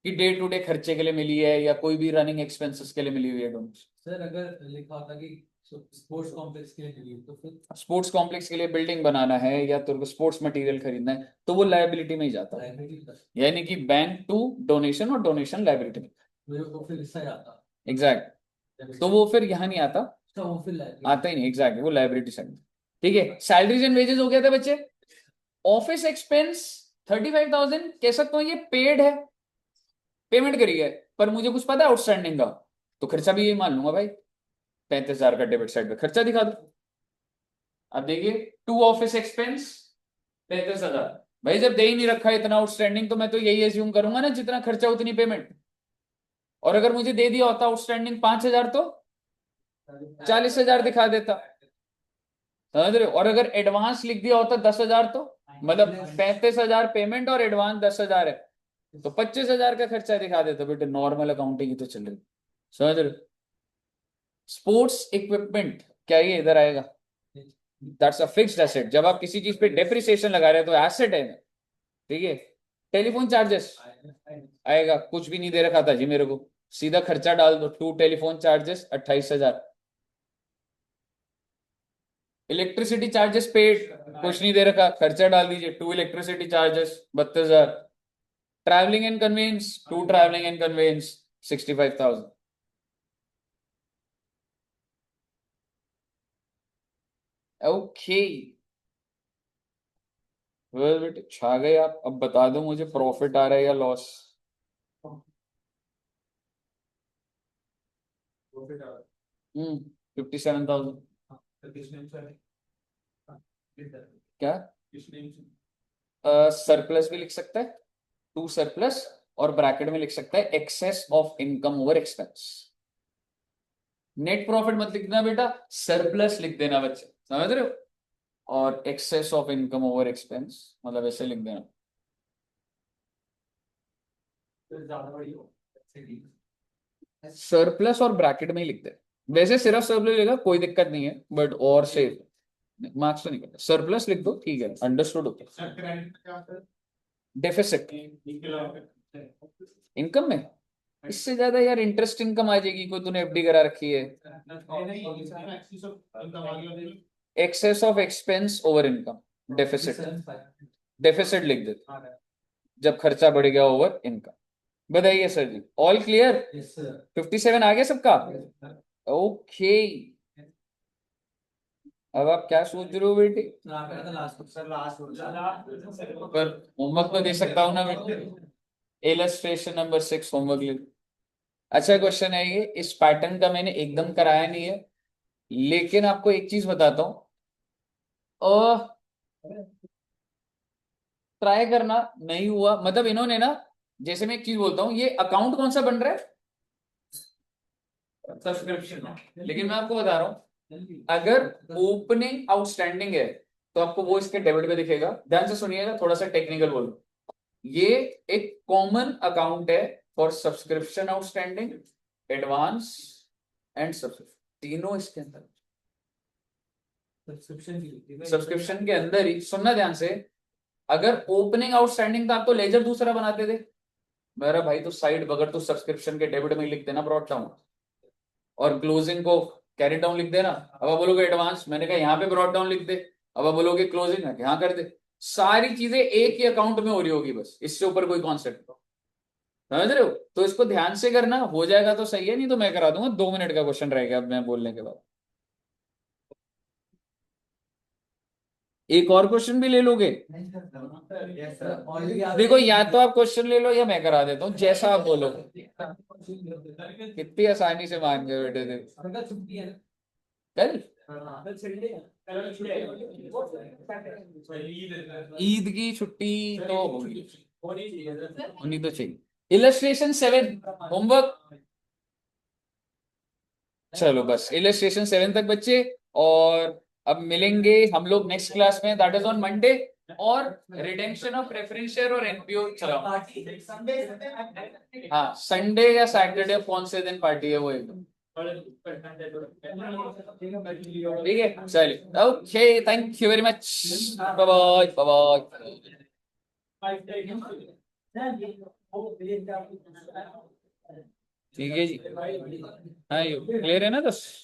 कि डे टू डे खर्चे के लिए मिली है या कोई भी रनिंग एक्सपेंसेस के लिए मिली हुई है डोनेशन। सर अगर लिखा होता कि स्पोर्ट्स कॉम्प्लेक्स के लिए चाहिए तो फिर स्पोर्ट्स कॉम्प्लेक्स के लिए बिल्डिंग बनाना है या तो स्पोर्ट्स मटेरियल खरीदना है, तो वो लायबिलिटी में ही जाता है, लाइबिलिटी का यानी कि बैंक टू डोनेशन और डोनेशन लायबिलिटी में। मेरे को फिर हिस्सा आता एग्जैक्ट, तो वो फिर यहाँ नहीं आता, तो वो फिर आता ही नहीं, एग्जैक्ट वो लायबिलिटी सेगमेंट। ठीक है, सैलरीज एंड वेजेस हो गया था बच्चे। ऑफिस एक्सपेंस 35,000 कह सकता हूँ ये पेड है, पेमेंट करी है, पर मुझे कुछ पता है आउटस्टैंडिंग का, तो खर्चा भी यही मान लूंगा भाई, 35,000 का डेबिट साइड पे खर्चा दिखा दो। अब देखिए टू ऑफिस एक्सपेंस 35,000, भाई जब दे ही नहीं रखा है इतना आउटस्टैंडिंग, तो मैं तो यही एज्यूम करूंगा ना जितना खर्चा उतनी पेमेंट, और अगर मुझे दे दिया होता आउटस्टैंडिंग 5,000 तो 40,000 दिखा देता, समझ रहे हो? और अगर एडवांस लिख दिया होता 10,000 तो मतलब 35,000 पेमेंट और एडवांस 10,000 है, तो 25,000 का खर्चा दिखा देता। बेटे नॉर्मल अकाउंटिंग ही तो चल रही, समझ रहे हो? स्पोर्ट्स इक्विपमेंट क्या ये इधर आएगा, दैट्स अ फिक्स्ड एसेट, जब आप किसी चीज पे डेप्रिसिएशन लगा रहे हो तो एसेट है। ठीक है, टेलीफोन चार्जेस आएगा, कुछ भी नहीं दे रखा था जी मेरे को, सीधा खर्चा डाल दो, 2 telephone charges 28,000, electricity charges paid कुछ नहीं दे रखा, खर्चा डाल दीजिए, 2 electricity charges 32,000, travelling and conveyance 2 travelling and conveyance 65,000। Okay well बेटे छा गए आप। अब बता दो मुझे प्रॉफिट आ रहा है या लॉस। प्रॉफिट आ रहा 57,000। है तो किस नेम से है? किधर क्या किस नेम से? सरप्लस भी लिख सकता है, 2 सरप्लस, और ब्रैकेट में लिख सकता है excess of income over expense. Net profit मत लिखना बेटा, सरप्लस लिख देना बच्चे, समझ रहे हो, और excess of income over expense मतलब ऐसे लिख देना। तो ज्यादा बड़ी हो सरप्लस और ब्रैकेट में ही लिख दे, वैसे सिर्फ सरप्लस लिखा कोई दिक्कत नहीं है, बट और से मार्क्स तो नहीं करता, सरप्लस लिख दो ठीक है, अंडरस्टूड होता है। सर क्रेडिट क्या होता है? डेफिसिट निकला इनकम में, इससे ज्यादा यार इंटरेस्ट इनकम आ जाएगी, कोई तूने एफडी करा रखी है। Excess of expense over income deficit, deficit लिख देते जब खर्चा बढ़ गया ओवर इनकम। बताइए सर जी, ऑल क्लियर? 57 आ गया सबका? ओके अब आप क्या सोच रहे हो बेटे? पर होमवर्क तो दे सकता हूं ना बेटे, इलस्ट्रेशन नंबर 6 होमवर्क ले। अच्छा क्वेश्चन है ये, इस पैटर्न का मैंने एकदम कराया नहीं है, लेकिन आपको एक चीज बताता हूं, ट्राई करना, नहीं हुआ मतलब इन्होंने ना, जैसे मैं एक चीज बोलता हूँ, ये अकाउंट कौन सा बन रहा है? सब्सक्रिप्शन। लेकिन मैं आपको बता रहा हूं, अगर ओपनिंग आउटस्टैंडिंग है तो आपको वो इसके डेबिट पे दिखेगा। ध्यान से सुनिएगा, थोड़ा सा टेक्निकल बोलो, ये एक कॉमन अकाउंट है for subscription outstanding, advance and subscription, तीनों इसके अंदर। सब्सक्रिप्शन के अंदर ही सुनना ध्यान से, अगर ओपनिंग आउटस्टैंडिंग था तो लेजर दूसरा बनाते थे, मेरा भाई तो साइड बगैर तो सब्सक्रिप्शन के डेबिट में लिख देना ब्रॉट डाउन, और क्लोजिंग को कैरी डाउन लिख देना। अब आप बोलोगे एडवांस, मैंने कहा यहाँ पे ब्रॉट डाउन लिख दे। अब आप बोलोगे क्लोजिंग है, यहाँ कर दे। सारी चीजें एक ही अकाउंट में हो रही होगी, बस इससे ऊपर कोई कॉन्सेप्ट, समझ रहे हो? तो इसको ध्यान से करना, हो जाएगा तो सही है, नहीं तो मैं करा दूंगा, 2 मिनट का क्वेश्चन रहेगा अब मैं बोलने के बाद। एक और क्वेश्चन भी ले लोगे? देखो या तो आप क्वेश्चन ले लो या मैं करा देता हूँ, जैसा आप बोलो। कितनी आसानी से मान गए बेटे थे कल। ईद की छुट्टी तो होगी, होनी तो चाहिए। इलस्ट्रेशन 7 होमवर्क, चलो बस इलस्ट्रेशन 7 तक बच्चे, और अब मिलेंगे हम लोग नेक्स्ट क्लास में, दैट इज ऑन मंडे। और रिडेम्पशन ऑफ प्रेफरेंस शेयर और एनपीओ चलाओ। हाँ संडे या सैटरडे, कौन से दिन पार्टी है वो एकदम ठीक है, चलिए okay, thank you very much, bye bye bye. ठीक है जी, हाँ क्लियर है ना? 10